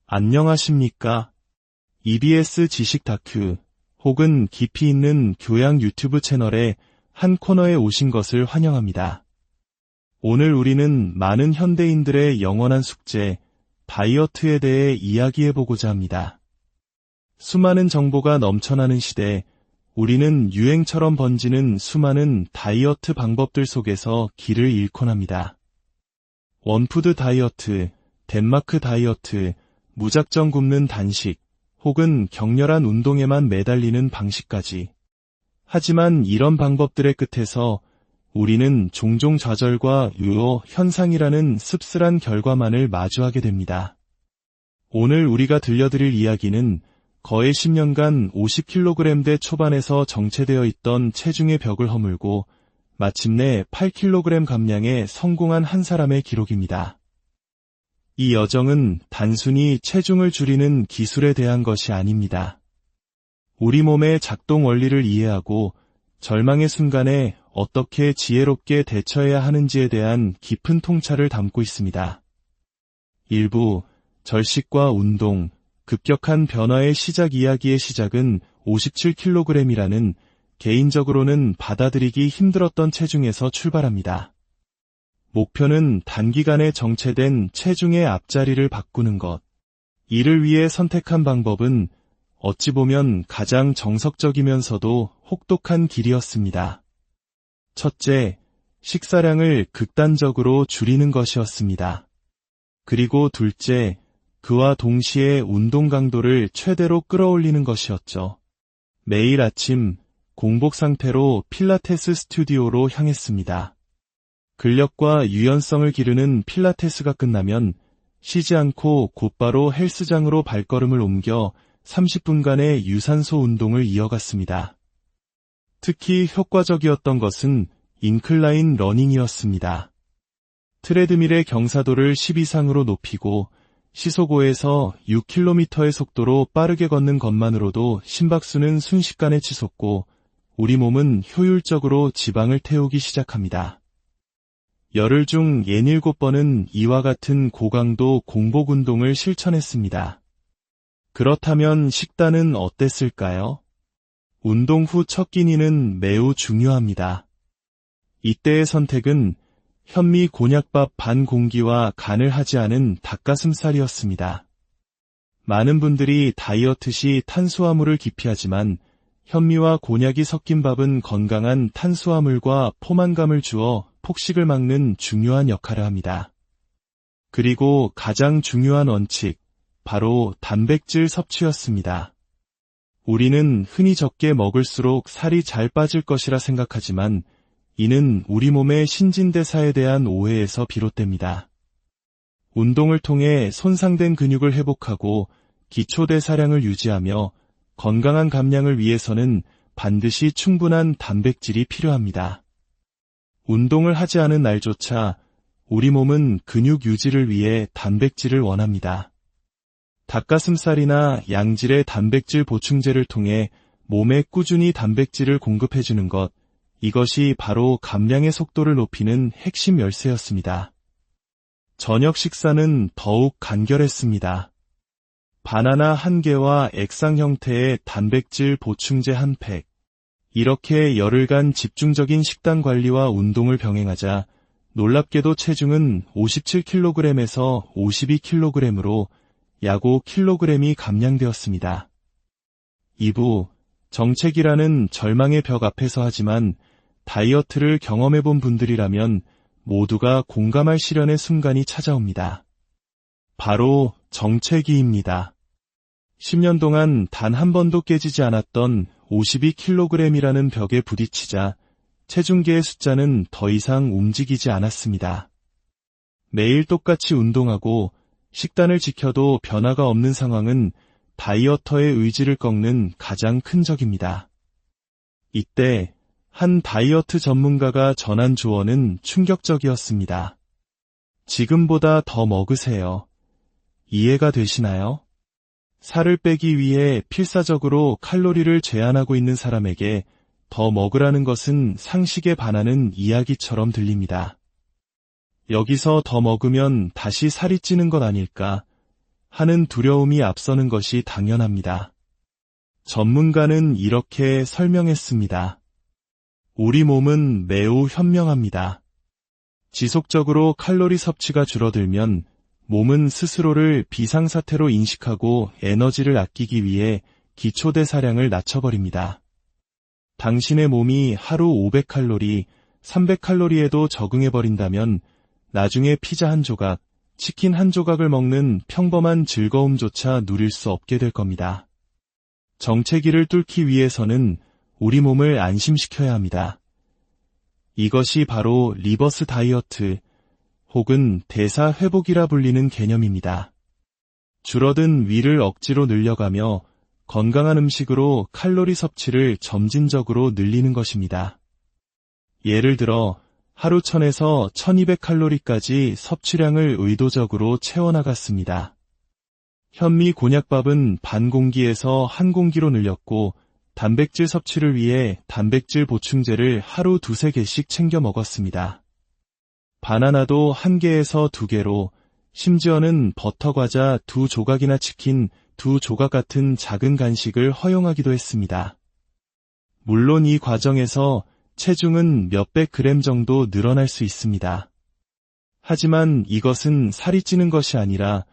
안녕하십니까? EBS 지식 다큐 혹은 깊이 있는 교양 유튜브 채널의 한 코너에 오신 것을 환영합니다. 오늘 우리는 많은 현대인들의 영원한 숙제, 다이어트에 대해 이야기해보고자 합니다. 수많은 정보가 넘쳐나는 시대, 우리는 유행처럼 번지는 수많은 다이어트 방법들 속에서 길을 잃곤 합니다. 원푸드 다이어트, 덴마크 다이어트, 무작정 굶는 단식, 혹은 격렬한 운동에만 매달리는 방식까지. 하지만 이런 방법들의 끝에서 우리는 종종 좌절과 요요 현상이라는 씁쓸한 결과만을 마주하게 됩니다. 오늘 우리가 들려드릴 이야기는 거의 10년간 50kg대 초반에서 정체되어 있던 체중의 벽을 허물고 마침내 8kg 감량에 성공한 한 사람의 기록입니다. 이 여정은 단순히 체중을 줄이는 기술에 대한 것이 아닙니다. 우리 몸의 작동 원리를 이해하고 절망의 순간에 어떻게 지혜롭게 대처해야 하는지에 대한 깊은 통찰을 담고 있습니다. 일부 절식과 운동, 급격한 변화의 시작 이야기의 시작은 57kg이라는 개인적으로는 받아들이기 힘들었던 체중에서 출발합니다. 목표는 단기간에 정체된 체중의 앞자리를 바꾸는 것. 이를 위해 선택한 방법은 어찌 보면 가장 정석적이면서도 혹독한 길이었습니다. 첫째, 식사량을 극단적으로 줄이는 것이었습니다. 그리고 둘째, 그와 동시에 운동 강도를 최대로 끌어올리는 것이었죠. 매일 아침 공복 상태로 필라테스 스튜디오로 향했습니다. 근력과 유연성을 기르는 필라테스가 끝나면 쉬지 않고 곧바로 헬스장으로 발걸음을 옮겨 30분간의 유산소 운동을 이어갔습니다. 특히 효과적이었던 것은 인클라인 러닝이었습니다. 트레드밀의 경사도를 10 이상으로 높이고 시속 5에서 6km의 속도로 빠르게 걷는 것만으로도 심박수는 순식간에 치솟고 우리 몸은 효율적으로 지방을 태우기 시작합니다. 열흘 중 67번은 이와 같은 고강도 공복 운동을 실천했습니다. 그렇다면 식단은 어땠을까요? 운동 후 첫 끼니는 매우 중요합니다. 이때의 선택은 현미 곤약밥 반 공기와 간을 하지 않은 닭가슴살이었습니다. 많은 분들이 다이어트 시 탄수화물을 기피하지만 현미와 곤약이 섞인 밥은 건강한 탄수화물과 포만감을 주어 폭식을 막는 중요한 역할을 합니다. 그리고 가장 중요한 원칙, 바로 단백질 섭취였습니다. 우리는 흔히 적게 먹을수록 살이 잘 빠질 것이라 생각하지만 이는 우리 몸의 신진대사에 대한 오해에서 비롯됩니다. 운동을 통해 손상된 근육을 회복하고 기초대사량을 유지하며 건강한 감량을 위해서는 반드시 충분한 단백질이 필요합니다. 운동을 하지 않은 날조차 우리 몸은 근육 유지를 위해 단백질을 원합니다. 닭가슴살이나 양질의 단백질 보충제를 통해 몸에 꾸준히 단백질을 공급해주는 것, 이것이 바로 감량의 속도를 높이는 핵심 열쇠였습니다. 저녁 식사는 더욱 간결했습니다. 바나나 1개와 액상 형태의 단백질 보충제 1팩. 이렇게 열흘간 집중적인 식단 관리와 운동을 병행하자 놀랍게도 체중은 57kg에서 52kg으로 약 5kg이 감량되었습니다. 2부, 정체기라는 절망의 벽 앞에서 하지만 다이어트를 경험해본 분들이라면 모두가 공감할 시련의 순간이 찾아옵니다. 바로 정체기입니다. 10년 동안 단 한 번도 깨지지 않았던 52kg이라는 벽에 부딪히자 체중계의 숫자는 더 이상 움직이지 않았습니다. 매일 똑같이 운동하고 식단을 지켜도 변화가 없는 상황은 다이어터의 의지를 꺾는 가장 큰 적입니다. 이때 한 다이어트 전문가가 전한 조언은 충격적이었습니다. 지금보다 더 먹으세요. 이해가 되시나요? 살을 빼기 위해 필사적으로 칼로리를 제한하고 있는 사람에게 더 먹으라는 것은 상식에 반하는 이야기처럼 들립니다. 여기서 더 먹으면 다시 살이 찌는 것 아닐까? 하는 두려움이 앞서는 것이 당연합니다. 전문가는 이렇게 설명했습니다. 우리 몸은 매우 현명합니다. 지속적으로 칼로리 섭취가 줄어들면 몸은 스스로를 비상사태로 인식하고 에너지를 아끼기 위해 기초대사량을 낮춰버립니다. 당신의 몸이 하루 500칼로리, 300칼로리에도 적응해버린다면 나중에 피자 한 조각, 치킨 한 조각을 먹는 평범한 즐거움조차 누릴 수 없게 될 겁니다. 정체기를 뚫기 위해서는 우리 몸을 안심시켜야 합니다. 이것이 바로 리버스 다이어트 혹은 대사 회복이라 불리는 개념입니다. 줄어든 위를 억지로 늘려가며 건강한 음식으로 칼로리 섭취를 점진적으로 늘리는 것입니다. 예를 들어 하루 1000에서 1200칼로리까지 섭취량을 의도적으로 채워나갔습니다. 현미 곤약밥은 반 공기에서 한 공기로 늘렸고 단백질 섭취를 위해 단백질 보충제를 하루 2-3개씩 챙겨 먹었습니다. 바나나도 1개에서 2개로, 심지어는 버터 과자 2조각이나 치킨 2조각 같은 작은 간식을 허용하기도 했습니다. 물론 이 과정에서 체중은 몇백 그램 정도 늘어날 수 있습니다. 하지만 이것은 살이 찌는 것이 아니라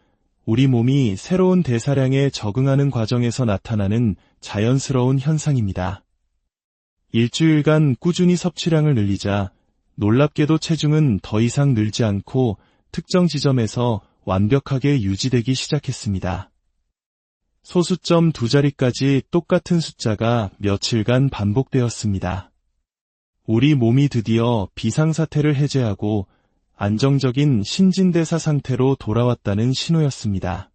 우리 몸이 새로운 대사량에 적응하는 과정에서 나타나는 자연스러운 현상입니다. 일주일간 꾸준히 섭취량을 늘리자 놀랍게도 체중은 더 이상 늘지 않고 특정 지점에서 완벽하게 유지되기 시작했습니다. 소수점 2자리까지 똑같은 숫자가 며칠간 반복되었습니다. 우리 몸이 드디어 비상사태를 해제하고 안정적인 신진대사 상태로 돌아왔다는 신호였습니다.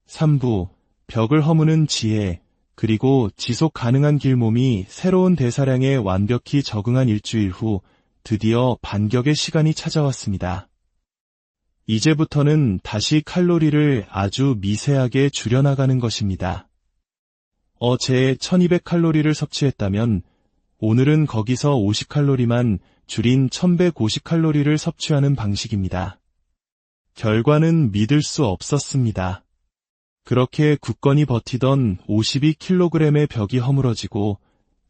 3부, 벽을 허무는 지혜, 그리고 지속 가능한 길몸이 새로운 대사량에 완벽히 적응한 일주일 후 드디어 반격의 시간이 찾아왔습니다. 이제부터는 다시 칼로리를 아주 미세하게 줄여나가는 것입니다. 어제 1200칼로리를 섭취했다면 오늘은 거기서 50칼로리만 줄인 1150칼로리를 섭취하는 방식입니다. 결과는 믿을 수 없었습니다. 그렇게 굳건히 버티던 52kg의 벽이 허물어지고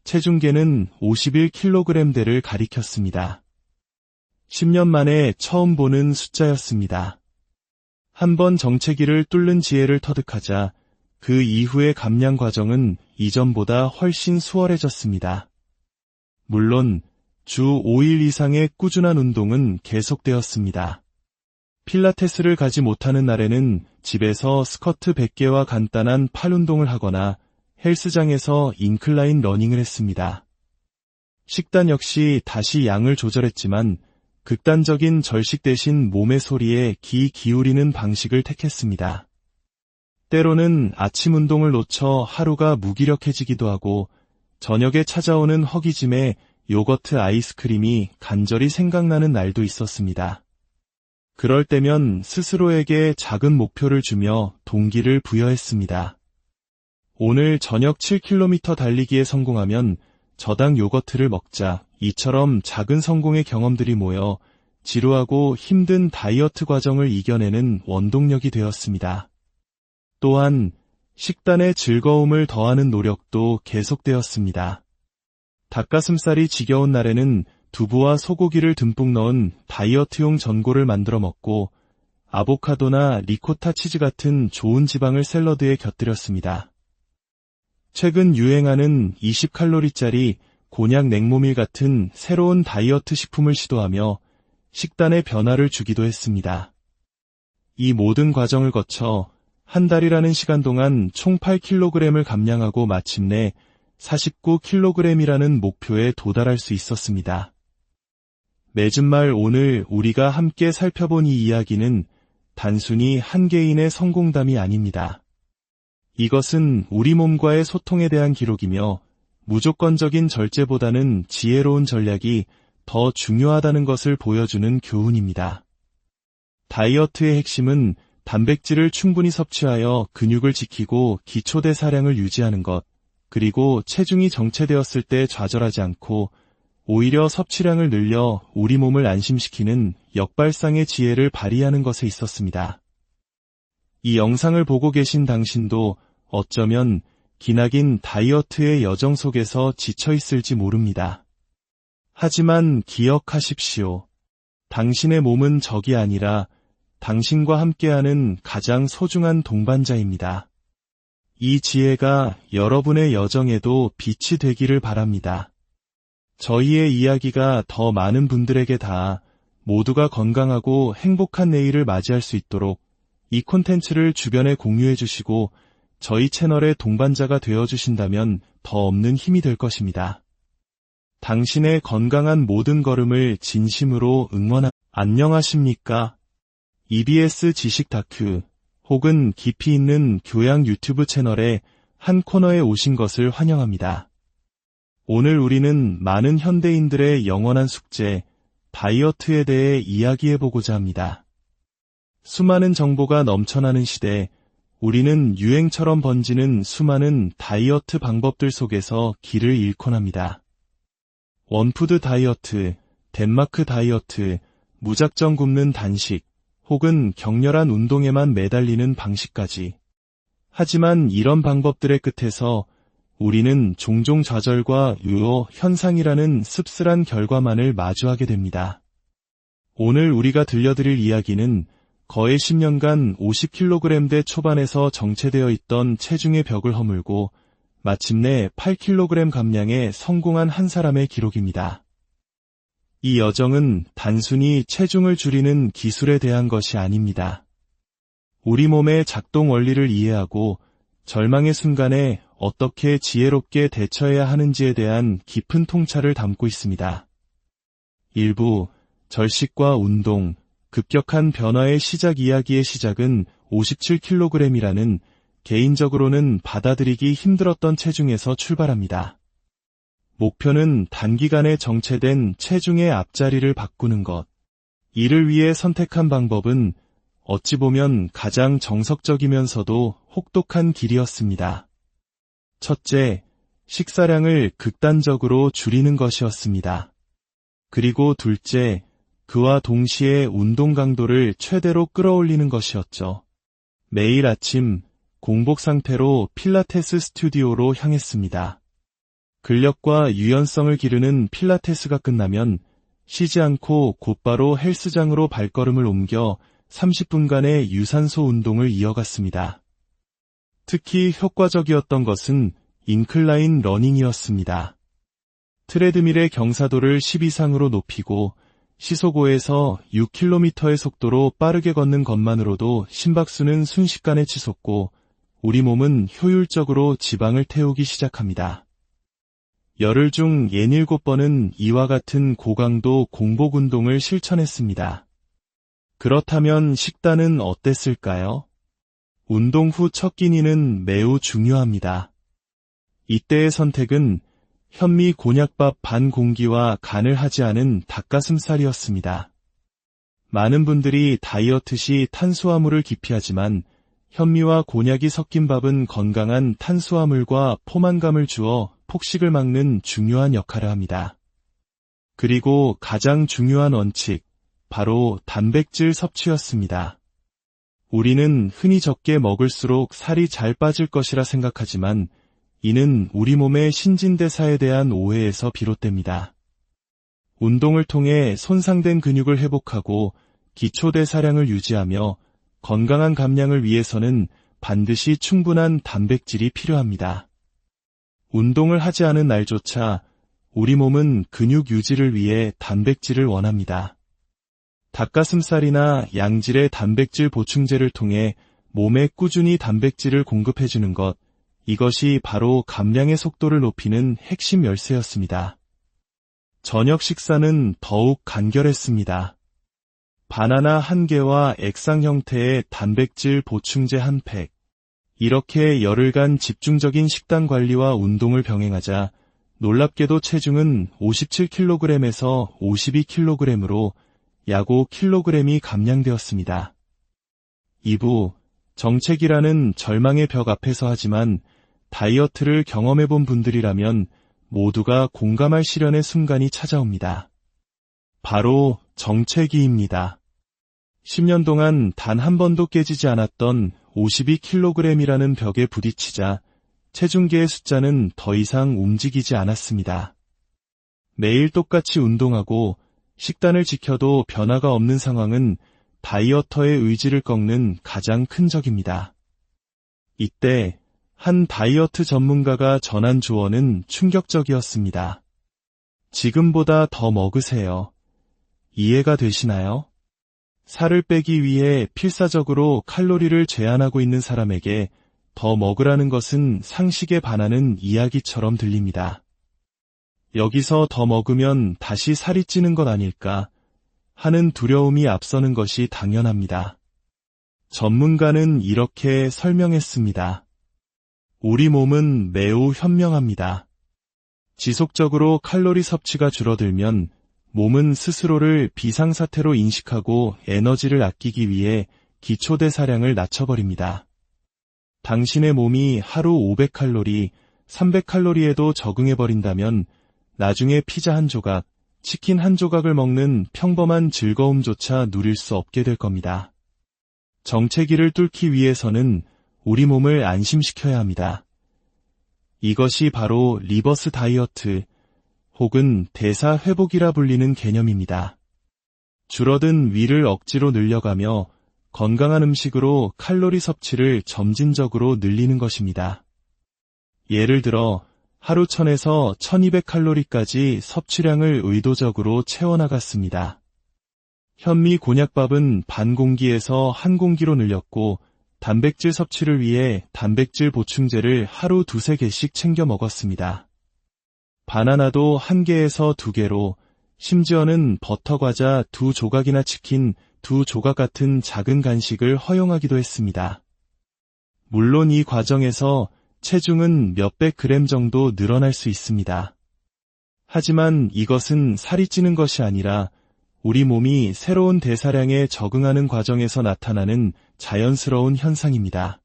체중계는 51kg대를 가리켰습니다. 10년 만에 처음 보는 숫자였습니다. 한번 정체기를 뚫는 지혜를 터득하자 그 이후의 감량 과정은 이전보다 훨씬 수월해졌습니다. 물론 주 5일 이상의 꾸준한 운동은 계속되었습니다. 필라테스를 가지 못하는 날에는 집에서 스쿼트 100개와 간단한 팔 운동을 하거나 헬스장에서 인클라인 러닝을 했습니다. 식단 역시 다시 양을 조절했지만 극단적인 절식 대신 몸의 소리에 귀 기울이는 방식을 택했습니다. 때로는 아침 운동을 놓쳐 하루가 무기력해지기도 하고 저녁에 찾아오는 허기짐에 요거트 아이스크림이 간절히 생각나는 날도 있었습니다. 그럴 때면 스스로에게 작은 목표를 주며 동기를 부여했습니다. 오늘 저녁 7km 달리기에 성공하면 저당 요거트를 먹자. 이처럼 작은 성공의 경험들이 모여 지루하고 힘든 다이어트 과정을 이겨내는 원동력이 되었습니다. 또한 식단에 즐거움을 더하는 노력도 계속되었습니다. 닭가슴살이 지겨운 날에는 두부와 소고기를 듬뿍 넣은 다이어트용 전골을 만들어 먹고 아보카도나 리코타 치즈 같은 좋은 지방을 샐러드에 곁들였습니다. 최근 유행하는 20칼로리짜리 곤약 냉모밀 같은 새로운 다이어트 식품을 시도하며 식단에 변화를 주기도 했습니다. 이 모든 과정을 거쳐 한 달이라는 시간 동안 총 8kg을 감량하고 마침내 49kg이라는 목표에 도달할 수 있었습니다. 맺은 말 오늘 우리가 함께 살펴본 이 이야기는 단순히 한 개인의 성공담이 아닙니다. 이것은 우리 몸과의 소통에 대한 기록이며 무조건적인 절제보다는 지혜로운 전략이 더 중요하다는 것을 보여주는 교훈입니다. 다이어트의 핵심은 단백질을 충분히 섭취하여 근육을 지키고 기초대사량을 유지하는 것, 그리고 체중이 정체되었을 때 좌절하지 않고 오히려 섭취량을 늘려 우리 몸을 안심시키는 역발상의 지혜를 발휘하는 것에 있었습니다. 이 영상을 보고 계신 당신도 어쩌면 기나긴 다이어트의 여정 속에서 지쳐 있을지 모릅니다. 하지만 기억하십시오. 당신의 몸은 적이 아니라 당신과 함께하는 가장 소중한 동반자입니다. 이 지혜가 여러분의 여정에도 빛이 되기를 바랍니다. 저희의 이야기가 더 많은 분들에게 닿아 모두가 건강하고 행복한 내일을 맞이할 수 있도록 이 콘텐츠를 주변에 공유해 주시고 저희 채널의 동반자가 되어 주신다면 더 없는 힘이 될 것입니다. 당신의 건강한 모든 걸음을 진심으로 안녕하십니까? EBS 지식 다큐 혹은 깊이 있는 교양 유튜브 채널의 한 코너에 오신 것을 환영합니다. 오늘 우리는 많은 현대인들의 영원한 숙제, 다이어트에 대해 이야기해보고자 합니다. 수많은 정보가 넘쳐나는 시대, 우리는 유행처럼 번지는 수많은 다이어트 방법들 속에서 길을 잃곤 합니다. 원푸드 다이어트, 덴마크 다이어트, 무작정 굶는 단식, 혹은 격렬한 운동에만 매달리는 방식까지. 하지만 이런 방법들의 끝에서 우리는 종종 좌절과 요요 현상이라는 씁쓸한 결과만을 마주하게 됩니다. 오늘 우리가 들려드릴 이야기는 거의 10년간 50kg대 초반에서 정체되어 있던 체중의 벽을 허물고 마침내 8kg 감량에 성공한 한 사람의 기록입니다. 이 여정은 단순히 체중을 줄이는 기술에 대한 것이 아닙니다. 우리 몸의 작동 원리를 이해하고 절망의 순간에 어떻게 지혜롭게 대처해야 하는지에 대한 깊은 통찰을 담고 있습니다. 일부 절식과 운동, 급격한 변화의 시작 이야기의 시작은 57kg이라는 개인적으로는 받아들이기 힘들었던 체중에서 출발합니다. 목표는 단기간에 정체된 체중의 앞자리를 바꾸는 것. 이를 위해 선택한 방법은 어찌 보면 가장 정석적이면서도 혹독한 길이었습니다. 첫째, 식사량을 극단적으로 줄이는 것이었습니다. 그리고 둘째, 그와 동시에 운동 강도를 최대로 끌어올리는 것이었죠. 매일 아침 공복 상태로 필라테스 스튜디오로 향했습니다. 근력과 유연성을 기르는 필라테스가 끝나면 쉬지 않고 곧바로 헬스장으로 발걸음을 옮겨 30분간의 유산소 운동을 이어갔습니다. 특히 효과적이었던 것은 인클라인 러닝이었습니다. 트레드밀의 경사도를 10 이상으로 높이고 시속 5에서 6km의 속도로 빠르게 걷는 것만으로도 심박수는 순식간에 치솟고 우리 몸은 효율적으로 지방을 태우기 시작합니다. 열흘 중 67번은 이와 같은 고강도 공복 운동을 실천했습니다. 그렇다면 식단은 어땠을까요? 운동 후 첫 끼니는 매우 중요합니다. 이때의 선택은 현미 곤약밥 반 공기와 간을 하지 않은 닭가슴살이었습니다. 많은 분들이 다이어트 시 탄수화물을 기피하지만 현미와 곤약이 섞인 밥은 건강한 탄수화물과 포만감을 주어 폭식을 막는 중요한 역할을 합니다. 그리고 가장 중요한 원칙, 바로 단백질 섭취였습니다. 우리는 흔히 적게 먹을수록 살이 잘 빠질 것이라 생각하지만 이는 우리 몸의 신진대사에 대한 오해에서 비롯됩니다. 운동을 통해 손상된 근육을 회복하고 기초대사량을 유지하며 건강한 감량을 위해서는 반드시 충분한 단백질이 필요합니다. 운동을 하지 않은 날조차 우리 몸은 근육 유지를 위해 단백질을 원합니다. 닭가슴살이나 양질의 단백질 보충제를 통해 몸에 꾸준히 단백질을 공급해주는 것, 이것이 바로 감량의 속도를 높이는 핵심 열쇠였습니다. 저녁 식사는 더욱 간결했습니다. 바나나 1개와 액상 형태의 단백질 보충제 1팩. 이렇게 열흘간 집중적인 식단 관리와 운동을 병행하자 놀랍게도 체중은 57kg에서 52kg으로 약 5kg이 감량되었습니다. 2부, 정체기라는 절망의 벽 앞에서 하지만 다이어트를 경험해본 분들이라면 모두가 공감할 시련의 순간이 찾아옵니다. 바로 정체기입니다. 10년 동안 단 한 번도 깨지지 않았던 52kg이라는 벽에 부딪히자 체중계의 숫자는 더 이상 움직이지 않았습니다. 매일 똑같이 운동하고 식단을 지켜도 변화가 없는 상황은 다이어터의 의지를 꺾는 가장 큰 적입니다. 이때 한 다이어트 전문가가 전한 조언은 충격적이었습니다. 지금보다 더 먹으세요. 이해가 되시나요? 살을 빼기 위해 필사적으로 칼로리를 제한하고 있는 사람에게 더 먹으라는 것은 상식에 반하는 이야기처럼 들립니다. 여기서 더 먹으면 다시 살이 찌는 것 아닐까 하는 두려움이 앞서는 것이 당연합니다. 전문가는 이렇게 설명했습니다. 우리 몸은 매우 현명합니다. 지속적으로 칼로리 섭취가 줄어들면 몸은 스스로를 비상사태로 인식하고 에너지를 아끼기 위해 기초대사량을 낮춰버립니다. 당신의 몸이 하루 500칼로리, 300칼로리에도 적응해버린다면 나중에 피자 한 조각, 치킨 한 조각을 먹는 평범한 즐거움조차 누릴 수 없게 될 겁니다. 정체기를 뚫기 위해서는 우리 몸을 안심시켜야 합니다. 이것이 바로 리버스 다이어트 혹은 대사 회복이라 불리는 개념입니다. 줄어든 위를 억지로 늘려가며 건강한 음식으로 칼로리 섭취를 점진적으로 늘리는 것입니다. 예를 들어 하루 1000에서 1200칼로리까지 섭취량을 의도적으로 채워나갔습니다. 현미 곤약밥은 반 공기에서 한 공기로 늘렸고 단백질 섭취를 위해 단백질 보충제를 하루 2-3개씩 챙겨 먹었습니다. 바나나도 1개에서 2개로, 심지어는 버터 과자 2조각이나 치킨 2조각 같은 작은 간식을 허용하기도 했습니다. 물론 이 과정에서 체중은 몇백 그램 정도 늘어날 수 있습니다. 하지만 이것은 살이 찌는 것이 아니라 우리 몸이 새로운 대사량에 적응하는 과정에서 나타나는 자연스러운 현상입니다.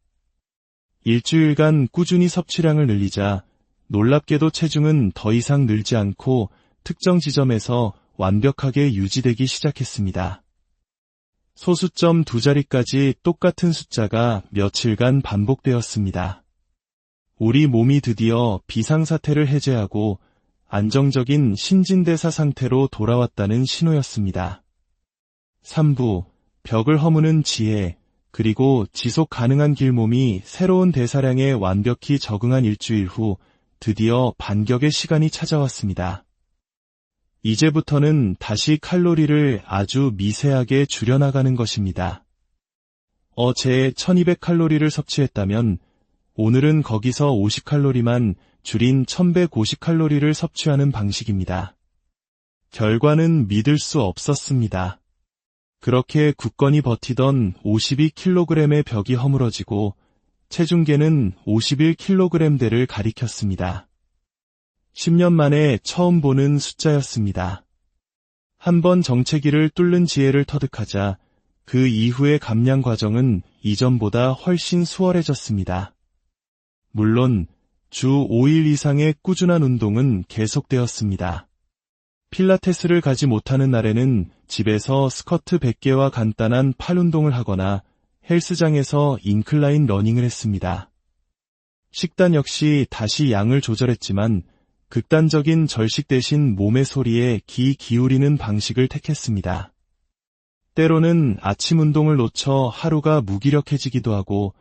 일주일간 꾸준히 섭취량을 늘리자 놀랍게도 체중은 더 이상 늘지 않고 특정 지점에서 완벽하게 유지되기 시작했습니다. 소수점 2자리까지 똑같은 숫자가 며칠간 반복되었습니다. 우리 몸이 드디어 비상사태를 해제하고 안정적인 신진대사 상태로 돌아왔다는 신호였습니다. 3부, 벽을 허무는 지혜, 그리고 지속 가능한 길몸이 새로운 대사량에 완벽히 적응한 일주일 후 드디어 반격의 시간이 찾아왔습니다. 이제부터는 다시 칼로리를 아주 미세하게 줄여나가는 것입니다. 어제 1200칼로리를 섭취했다면 오늘은 거기서 50칼로리만 줄인 1150칼로리를 섭취하는 방식입니다. 결과는 믿을 수 없었습니다. 그렇게 굳건히 버티던 52kg의 벽이 허물어지고 체중계는 51kg대를 가리켰습니다. 10년 만에 처음 보는 숫자였습니다. 한번 정체기를 뚫는 지혜를 터득하자 그 이후의 감량 과정은 이전보다 훨씬 수월해졌습니다. 물론 주 5일 이상의 꾸준한 운동은 계속되었습니다. 필라테스를 가지 못하는 날에는 집에서 스쿼트 100개와 간단한 팔 운동을 하거나 헬스장에서 인클라인 러닝을 했습니다. 식단 역시 다시 양을 조절했지만 극단적인 절식 대신 몸의 소리에 귀 기울이는 방식을 택했습니다. 때로는 아침 운동을 놓쳐 하루가 무기력해지기도 하고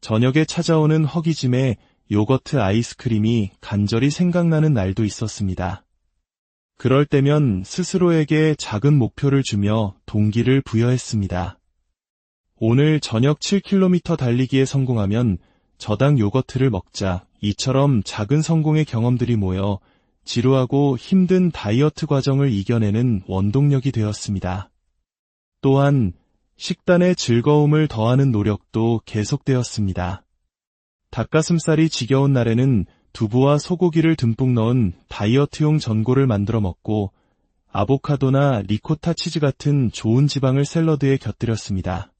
저녁에 찾아오는 허기짐에 요거트 아이스크림이 간절히 생각나는 날도 있었습니다. 그럴 때면 스스로에게 작은 목표를 주며 동기를 부여했습니다. 오늘 저녁 7km 달리기에 성공하면 저당 요거트를 먹자. 이처럼 작은 성공의 경험들이 모여 지루하고 힘든 다이어트 과정을 이겨내는 원동력이 되었습니다. 또한 식단에 즐거움을 더하는 노력도 계속되었습니다. 닭가슴살이 지겨운 날에는 두부와 소고기를 듬뿍 넣은 다이어트용 전골을 만들어 먹고 아보카도나 리코타 치즈 같은 좋은 지방을 샐러드에 곁들였습니다.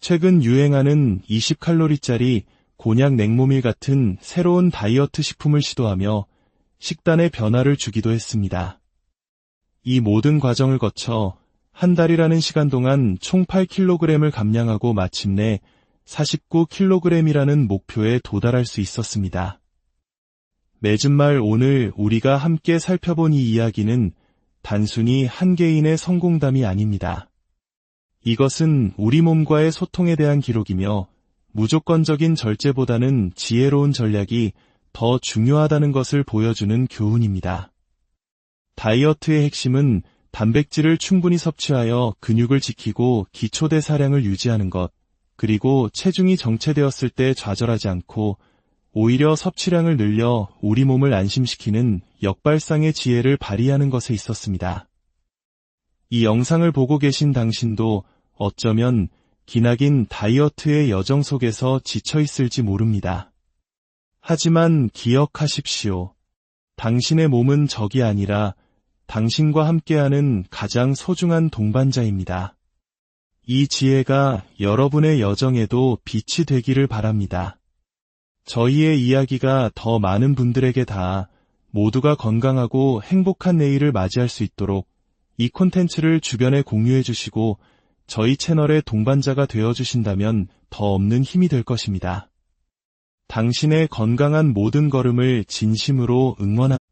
최근 유행하는 20칼로리짜리 곤약 냉모밀 같은 새로운 다이어트 식품을 시도하며 식단에 변화를 주기도 했습니다. 이 모든 과정을 거쳐 한 달이라는 시간 동안 총 8kg을 감량하고 마침내 49kg이라는 목표에 도달할 수 있었습니다. 맺은 말 오늘 우리가 함께 살펴본 이 이야기는 단순히 한 개인의 성공담이 아닙니다. 이것은 우리 몸과의 소통에 대한 기록이며 무조건적인 절제보다는 지혜로운 전략이 더 중요하다는 것을 보여주는 교훈입니다. 다이어트의 핵심은 단백질을 충분히 섭취하여 근육을 지키고 기초대사량을 유지하는 것, 그리고 체중이 정체되었을 때 좌절하지 않고 오히려 섭취량을 늘려 우리 몸을 안심시키는 역발상의 지혜를 발휘하는 것에 있었습니다. 이 영상을 보고 계신 당신도 어쩌면 기나긴 다이어트의 여정 속에서 지쳐있을지 모릅니다. 하지만 기억하십시오. 당신의 몸은 적이 아니라 당신과 함께하는 가장 소중한 동반자입니다. 이 지혜가 여러분의 여정에도 빛이 되기를 바랍니다. 저희의 이야기가 더 많은 분들에게 닿아 모두가 건강하고 행복한 내일을 맞이할 수 있도록 이 콘텐츠를 주변에 공유해 주시고 저희 채널의 동반자가 되어 주신다면 더 없는 힘이 될 것입니다. 당신의 건강한 모든 걸음을 진심으로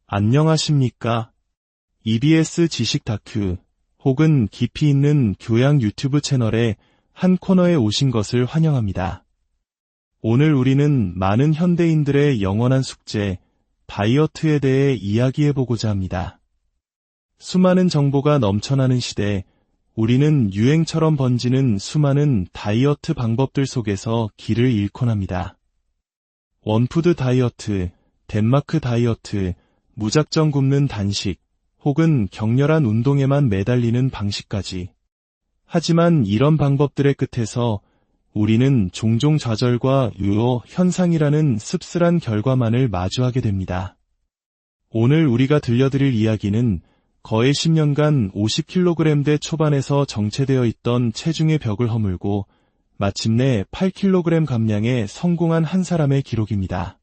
안녕하십니까? EBS 지식 다큐 혹은 깊이 있는 교양 유튜브 채널의 한 코너에 오신 것을 환영합니다. 오늘 우리는 많은 현대인들의 영원한 숙제, 다이어트에 대해 이야기해보고자 합니다. 수많은 정보가 넘쳐나는 시대, 우리는 유행처럼 번지는 수많은 다이어트 방법들 속에서 길을 잃곤 합니다. 원푸드 다이어트, 덴마크 다이어트, 무작정 굶는 단식, 혹은 격렬한 운동에만 매달리는 방식까지. 하지만 이런 방법들의 끝에서 우리는 종종 좌절과 요요 현상이라는 씁쓸한 결과만을 마주하게 됩니다. 오늘 우리가 들려드릴 이야기는 거의 10년간 50kg대 초반에서 정체되어 있던 체중의 벽을 허물고 마침내 8kg 감량에 성공한 한 사람의 기록입니다.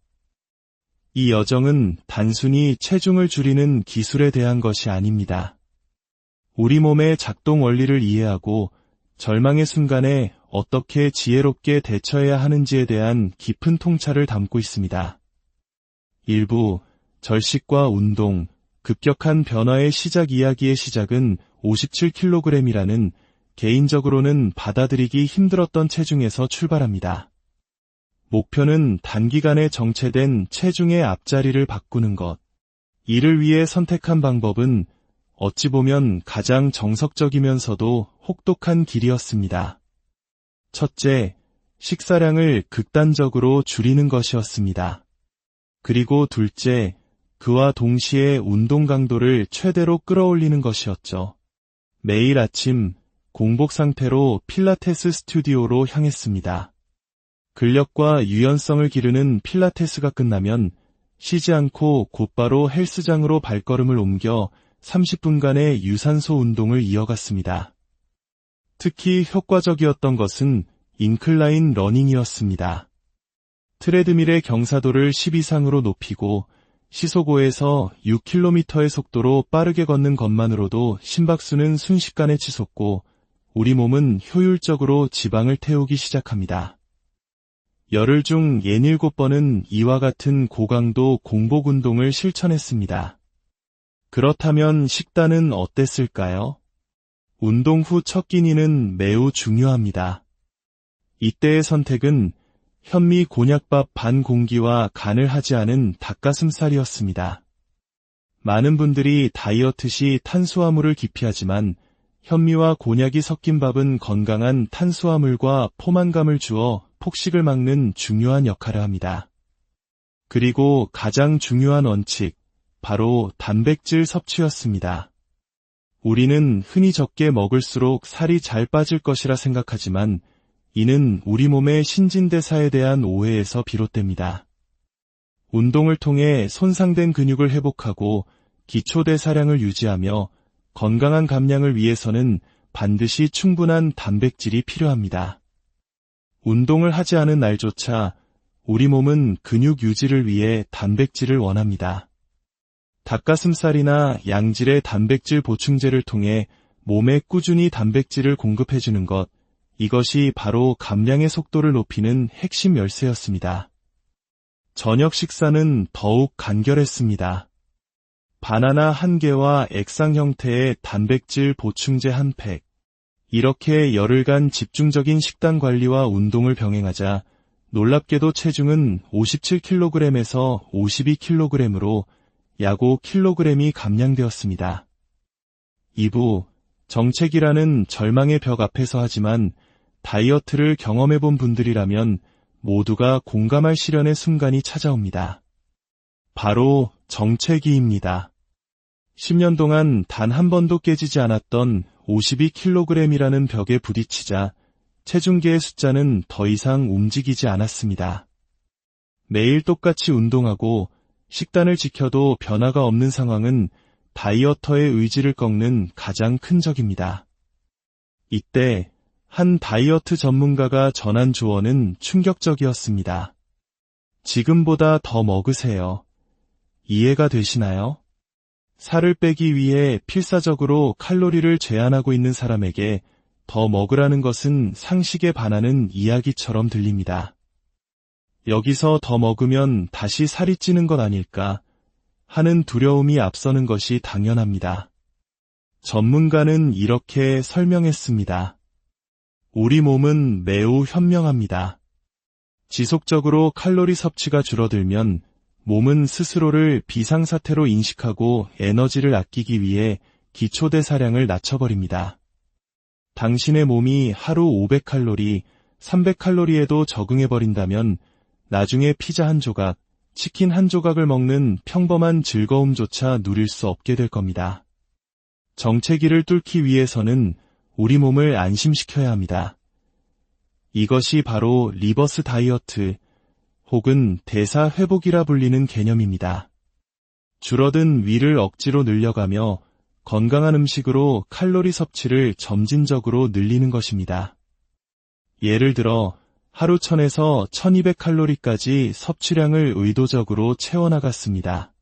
이 여정은 단순히 체중을 줄이는 기술에 대한 것이 아닙니다. 우리 몸의 작동 원리를 이해하고 절망의 순간에 어떻게 지혜롭게 대처해야 하는지에 대한 깊은 통찰을 담고 있습니다. 일부 절식과 운동, 급격한 변화의 시작 이야기의 시작은 57kg이라는 개인적으로는 받아들이기 힘들었던 체중에서 출발합니다. 목표는 단기간에 정체된 체중의 앞자리를 바꾸는 것. 이를 위해 선택한 방법은 어찌 보면 가장 정석적이면서도 혹독한 길이었습니다. 첫째, 식사량을 극단적으로 줄이는 것이었습니다. 그리고 둘째, 그와 동시에 운동 강도를 최대로 끌어올리는 것이었죠. 매일 아침 공복 상태로 필라테스 스튜디오로 향했습니다. 근력과 유연성을 기르는 필라테스가 끝나면 쉬지 않고 곧바로 헬스장으로 발걸음을 옮겨 30분간의 유산소 운동을 이어갔습니다. 특히 효과적이었던 것은 인클라인 러닝이었습니다. 트레드밀의 경사도를 10 이상으로 높이고 시속 5에서 6km의 속도로 빠르게 걷는 것만으로도 심박수는 순식간에 치솟고 우리 몸은 효율적으로 지방을 태우기 시작합니다. 열흘 중 67번은 이와 같은 고강도 공복 운동을 실천했습니다. 그렇다면 식단은 어땠을까요? 운동 후 첫 끼니는 매우 중요합니다. 이때의 선택은 현미 곤약밥 반 공기와 간을 하지 않은 닭가슴살이었습니다. 많은 분들이 다이어트 시 탄수화물을 기피하지만 현미와 곤약이 섞인 밥은 건강한 탄수화물과 포만감을 주어 폭식을 막는 중요한 역할을 합니다. 그리고 가장 중요한 원칙, 바로 단백질 섭취였습니다. 우리는 흔히 적게 먹을수록 살이 잘 빠질 것이라 생각하지만 이는 우리 몸의 신진대사에 대한 오해에서 비롯됩니다. 운동을 통해 손상된 근육을 회복하고 기초대사량을 유지하며 건강한 감량을 위해서는 반드시 충분한 단백질이 필요합니다. 운동을 하지 않은 날조차 우리 몸은 근육 유지를 위해 단백질을 원합니다. 닭가슴살이나 양질의 단백질 보충제를 통해 몸에 꾸준히 단백질을 공급해주는 것, 이것이 바로 감량의 속도를 높이는 핵심 열쇠였습니다. 저녁 식사는 더욱 간결했습니다. 바나나 1개와 액상 형태의 단백질 보충제 1팩. 이렇게 열흘간 집중적인 식단 관리와 운동을 병행하자 놀랍게도 체중은 57kg에서 52kg으로 약 5kg이 감량되었습니다. 2부, 정체기라는 절망의 벽 앞에서 하지만 다이어트를 경험해본 분들이라면 모두가 공감할 시련의 순간이 찾아옵니다. 바로 정체기입니다. 10년 동안 단 한 번도 깨지지 않았던 52kg이라는 벽에 부딪히자 체중계의 숫자는 더 이상 움직이지 않았습니다. 매일 똑같이 운동하고 식단을 지켜도 변화가 없는 상황은 다이어터의 의지를 꺾는 가장 큰 적입니다. 이때 한 다이어트 전문가가 전한 조언은 충격적이었습니다. 지금보다 더 먹으세요. 이해가 되시나요? 살을 빼기 위해 필사적으로 칼로리를 제한하고 있는 사람에게 더 먹으라는 것은 상식에 반하는 이야기처럼 들립니다. 여기서 더 먹으면 다시 살이 찌는 것 아닐까 하는 두려움이 앞서는 것이 당연합니다. 전문가는 이렇게 설명했습니다. 우리 몸은 매우 현명합니다. 지속적으로 칼로리 섭취가 줄어들면 몸은 스스로를 비상사태로 인식하고 에너지를 아끼기 위해 기초대사량을 낮춰버립니다. 당신의 몸이 하루 500칼로리, 300칼로리에도 적응해버린다면 나중에 피자 한 조각, 치킨 한 조각을 먹는 평범한 즐거움조차 누릴 수 없게 될 겁니다. 정체기를 뚫기 위해서는 우리 몸을 안심시켜야 합니다. 이것이 바로 리버스 다이어트 혹은 대사 회복이라 불리는 개념입니다. 줄어든 위를 억지로 늘려가며 건강한 음식으로 칼로리 섭취를 점진적으로 늘리는 것입니다. 예를 들어 하루 1000에서 1200칼로리까지 섭취량을 의도적으로 채워나갔습니다.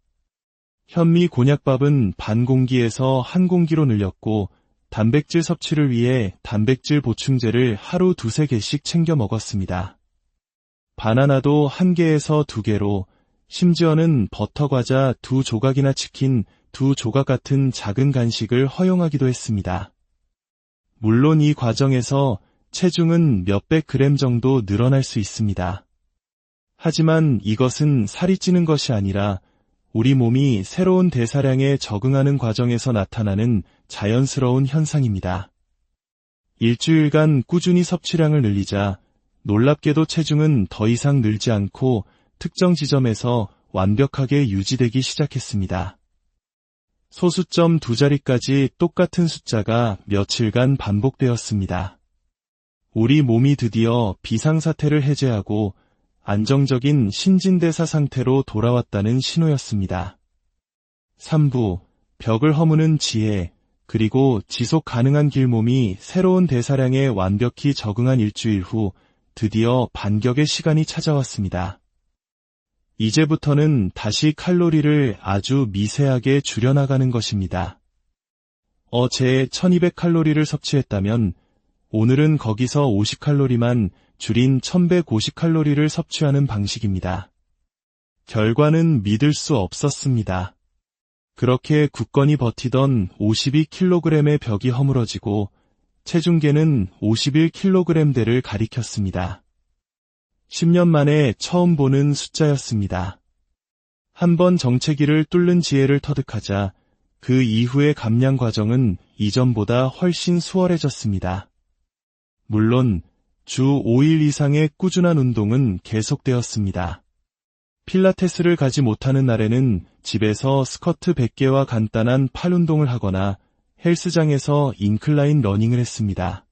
현미 곤약밥은 반 공기에서 한 공기로 늘렸고 단백질 섭취를 위해 단백질 보충제를 하루 2-3개씩 챙겨 먹었습니다. 바나나도 1개에서 2개로, 심지어는 버터 과자 2조각이나 치킨 2조각 같은 작은 간식을 허용하기도 했습니다. 물론 이 과정에서 체중은 몇백 그램 정도 늘어날 수 있습니다. 하지만 이것은 살이 찌는 것이 아니라 우리 몸이 새로운 대사량에 적응하는 과정에서 나타나는 자연스러운 현상입니다. 일주일간 꾸준히 섭취량을 늘리자 놀랍게도 체중은 더 이상 늘지 않고 특정 지점에서 완벽하게 유지되기 시작했습니다. 소수점 2자리까지 똑같은 숫자가 며칠간 반복되었습니다. 우리 몸이 드디어 비상사태를 해제하고 안정적인 신진대사 상태로 돌아왔다는 신호였습니다. 3부, 벽을 허무는 지혜, 그리고 지속 가능한 길몸이 새로운 대사량에 완벽히 적응한 일주일 후 드디어 반격의 시간이 찾아왔습니다. 이제부터는 다시 칼로리를 아주 미세하게 줄여나가는 것입니다. 어제 1200칼로리를 섭취했다면 오늘은 거기서 50칼로리만 줄인 1150칼로리를 섭취하는 방식입니다. 결과는 믿을 수 없었습니다. 그렇게 굳건히 버티던 52kg의 벽이 허물어지고 체중계는 51kg대를 가리켰습니다. 10년 만에 처음 보는 숫자였습니다. 한번 정체기를 뚫는 지혜를 터득하자 그 이후의 감량 과정은 이전보다 훨씬 수월해졌습니다. 물론 주 5일 이상의 꾸준한 운동은 계속되었습니다. 필라테스를 가지 못하는 날에는 집에서 스쿼트 100개와 간단한 팔 운동을 하거나 헬스장에서 인클라인 러닝을 했습니다.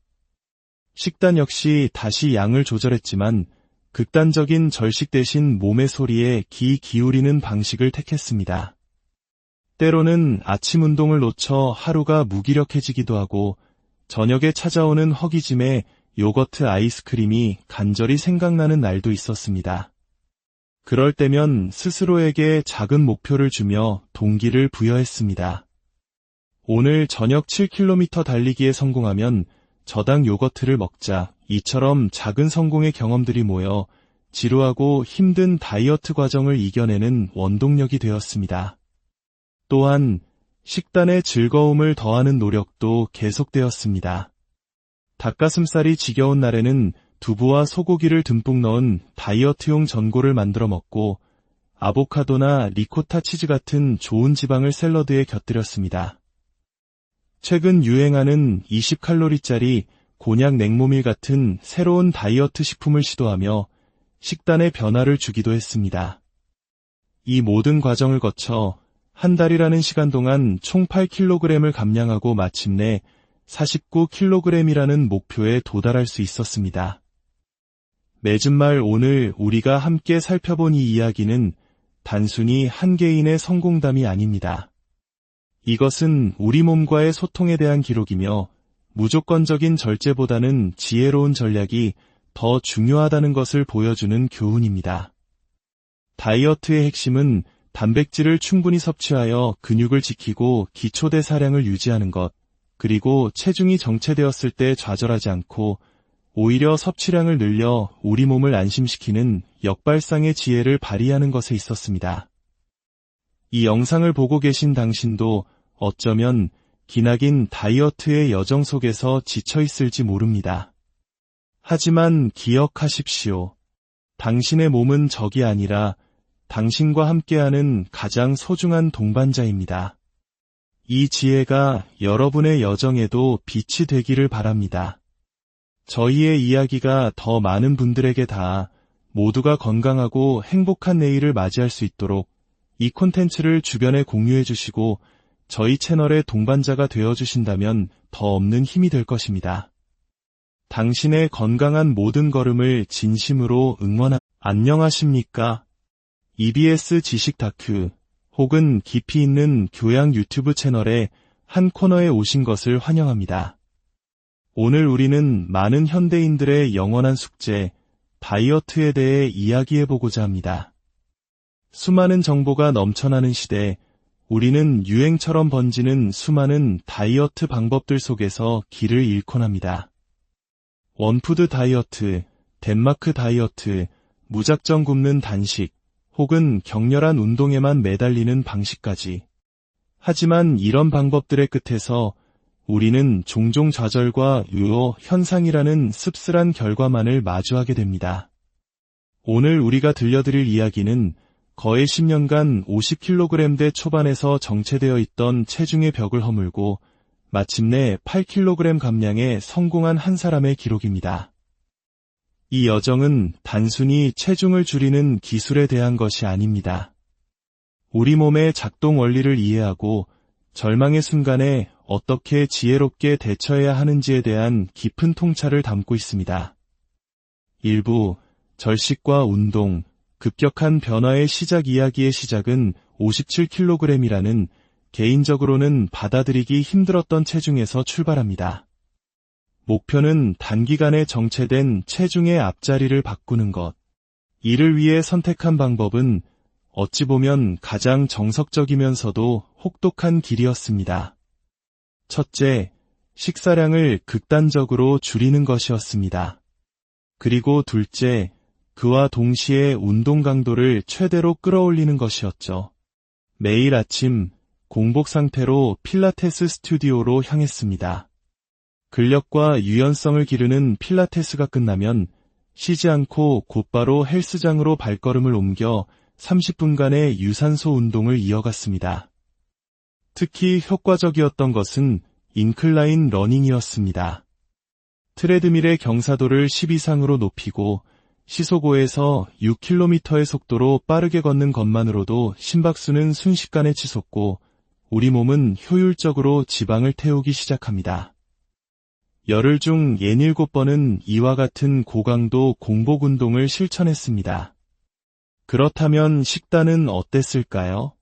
식단 역시 다시 양을 조절했지만 극단적인 절식 대신 몸의 소리에 귀 기울이는 방식을 택했습니다. 때로는 아침 운동을 놓쳐 하루가 무기력해지기도 하고 저녁에 찾아오는 허기짐에 요거트 아이스크림이 간절히 생각나는 날도 있었습니다. 그럴 때면 스스로에게 작은 목표를 주며 동기를 부여했습니다. 오늘 저녁 7km 달리기에 성공하면 저당 요거트를 먹자. 이처럼 작은 성공의 경험들이 모여 지루하고 힘든 다이어트 과정을 이겨내는 원동력이 되었습니다. 또한 식단의 즐거움을 더하는 노력도 계속되었습니다. 닭가슴살이 지겨운 날에는 두부와 소고기를 듬뿍 넣은 다이어트용 전골을 만들어 먹고 아보카도나 리코타 치즈 같은 좋은 지방을 샐러드에 곁들였습니다. 최근 유행하는 20칼로리짜리 곤약 냉모밀 같은 새로운 다이어트 식품을 시도하며 식단에 변화를 주기도 했습니다. 이 모든 과정을 거쳐 한 달이라는 시간 동안 총 8kg을 감량하고 마침내 49kg이라는 목표에 도달할 수 있었습니다. 맺은 말 오늘 우리가 함께 살펴본 이 이야기는 단순히 한 개인의 성공담이 아닙니다. 이것은 우리 몸과의 소통에 대한 기록이며 무조건적인 절제보다는 지혜로운 전략이 더 중요하다는 것을 보여주는 교훈입니다. 다이어트의 핵심은 단백질을 충분히 섭취하여 근육을 지키고 기초대사량을 유지하는 것, 그리고 체중이 정체되었을 때 좌절하지 않고 오히려 섭취량을 늘려 우리 몸을 안심시키는 역발상의 지혜를 발휘하는 것에 있었습니다. 이 영상을 보고 계신 당신도 어쩌면 기나긴 다이어트의 여정 속에서 지쳐있을지 모릅니다. 하지만 기억하십시오. 당신의 몸은 적이 아니라 당신과 함께하는 가장 소중한 동반자입니다. 이 지혜가 여러분의 여정에도 빛이 되기를 바랍니다. 저희의 이야기가 더 많은 분들에게 닿아 모두가 건강하고 행복한 내일을 맞이할 수 있도록 이 콘텐츠를 주변에 공유해 주시고 저희 채널의 동반자가 되어 주신다면 더 없는 힘이 될 것입니다. 당신의 건강한 모든 걸음을 진심으로 안녕하십니까? EBS 지식 다큐 혹은 깊이 있는 교양 유튜브 채널의 한 코너에 오신 것을 환영합니다. 오늘 우리는 많은 현대인들의 영원한 숙제, 다이어트에 대해 이야기해보고자 합니다. 수많은 정보가 넘쳐나는 시대, 우리는 유행처럼 번지는 수많은 다이어트 방법들 속에서 길을 잃곤 합니다. 원푸드 다이어트, 덴마크 다이어트, 무작정 굶는 단식, 혹은 격렬한 운동에만 매달리는 방식까지. 하지만 이런 방법들의 끝에서 우리는 종종 좌절과 유효 현상이라는 씁쓸한 결과만을 마주하게 됩니다. 오늘 우리가 들려드릴 이야기는 거의 10년간 50kg대 초반에서 정체되어 있던 체중의 벽을 허물고 마침내 8kg 감량에 성공한 한 사람의 기록입니다. 이 여정은 단순히 체중을 줄이는 기술에 대한 것이 아닙니다. 우리 몸의 작동 원리를 이해하고 절망의 순간에 어떻게 지혜롭게 대처해야 하는지에 대한 깊은 통찰을 담고 있습니다. 일부 절식과 운동, 급격한 변화의 시작 이야기의 시작은 57kg이라는 개인적으로는 받아들이기 힘들었던 체중에서 출발합니다. 목표는 단기간에 정체된 체중의 앞자리를 바꾸는 것. 이를 위해 선택한 방법은 어찌 보면 가장 정석적이면서도 혹독한 길이었습니다. 첫째, 식사량을 극단적으로 줄이는 것이었습니다. 그리고 둘째, 그와 동시에 운동 강도를 최대로 끌어올리는 것이었죠. 매일 아침 공복 상태로 필라테스 스튜디오로 향했습니다. 근력과 유연성을 기르는 필라테스가 끝나면 쉬지 않고 곧바로 헬스장으로 발걸음을 옮겨 30분간의 유산소 운동을 이어갔습니다. 특히 효과적이었던 것은 인클라인 러닝이었습니다. 트레드밀의 경사도를 10 이상으로 높이고 시속 5에서 6km의 속도로 빠르게 걷는 것만으로도 심박수는 순식간에 치솟고 우리 몸은 효율적으로 지방을 태우기 시작합니다. 열흘 중 67번은 이와 같은 고강도 공복 운동을 실천했습니다. 그렇다면 식단은 어땠을까요?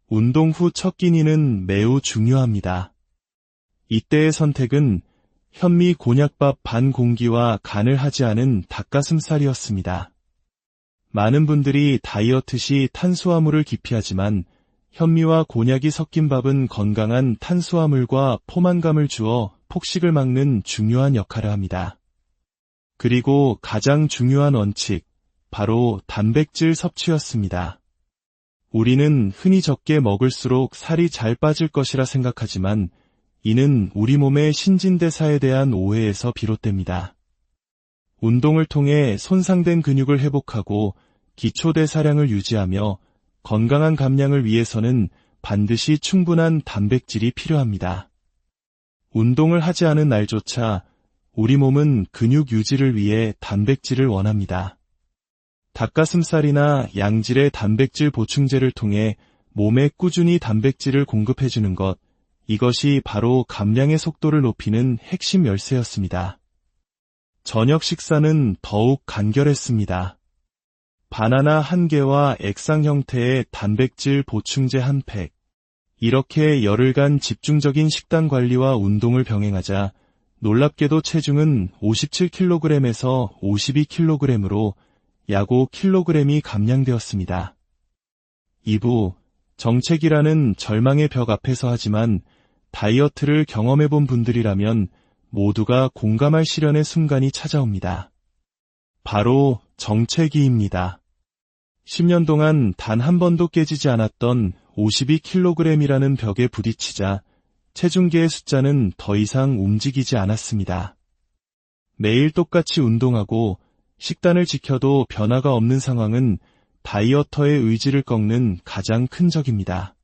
운동 후 첫 끼니는 매우 중요합니다. 이때의 선택은 현미 곤약밥 반 공기와 간을 하지 않은 닭가슴살이었습니다. 많은 분들이 다이어트 시 탄수화물을 기피하지만 현미와 곤약이 섞인 밥은 건강한 탄수화물과 포만감을 주어 폭식을 막는 중요한 역할을 합니다. 그리고 가장 중요한 원칙, 바로 단백질 섭취였습니다. 우리는 흔히 적게 먹을수록 살이 잘 빠질 것이라 생각하지만 이는 우리 몸의 신진대사에 대한 오해에서 비롯됩니다. 운동을 통해 손상된 근육을 회복하고 기초대사량을 유지하며 건강한 감량을 위해서는 반드시 충분한 단백질이 필요합니다. 운동을 하지 않은 날조차 우리 몸은 근육 유지를 위해 단백질을 원합니다. 닭가슴살이나 양질의 단백질 보충제를 통해 몸에 꾸준히 단백질을 공급해주는 것, 이것이 바로 감량의 속도를 높이는 핵심 열쇠였습니다. 저녁 식사는 더욱 간결했습니다. 바나나 1개와 액상 형태의 단백질 보충제 1팩. 이렇게 열흘간 집중적인 식단 관리와 운동을 병행하자 놀랍게도 체중은 57kg에서 52kg으로 약 5kg이 감량되었습니다. 2부, 정체기라는 절망의 벽 앞에서 하지만 다이어트를 경험해본 분들이라면 모두가 공감할 시련의 순간이 찾아옵니다. 바로 정체기입니다. 10년 동안 단 한 번도 깨지지 않았던 52kg이라는 벽에 부딪히자 체중계의 숫자는 더 이상 움직이지 않았습니다. 매일 똑같이 운동하고 식단을 지켜도 변화가 없는 상황은 다이어터의 의지를 꺾는 가장 큰 적입니다.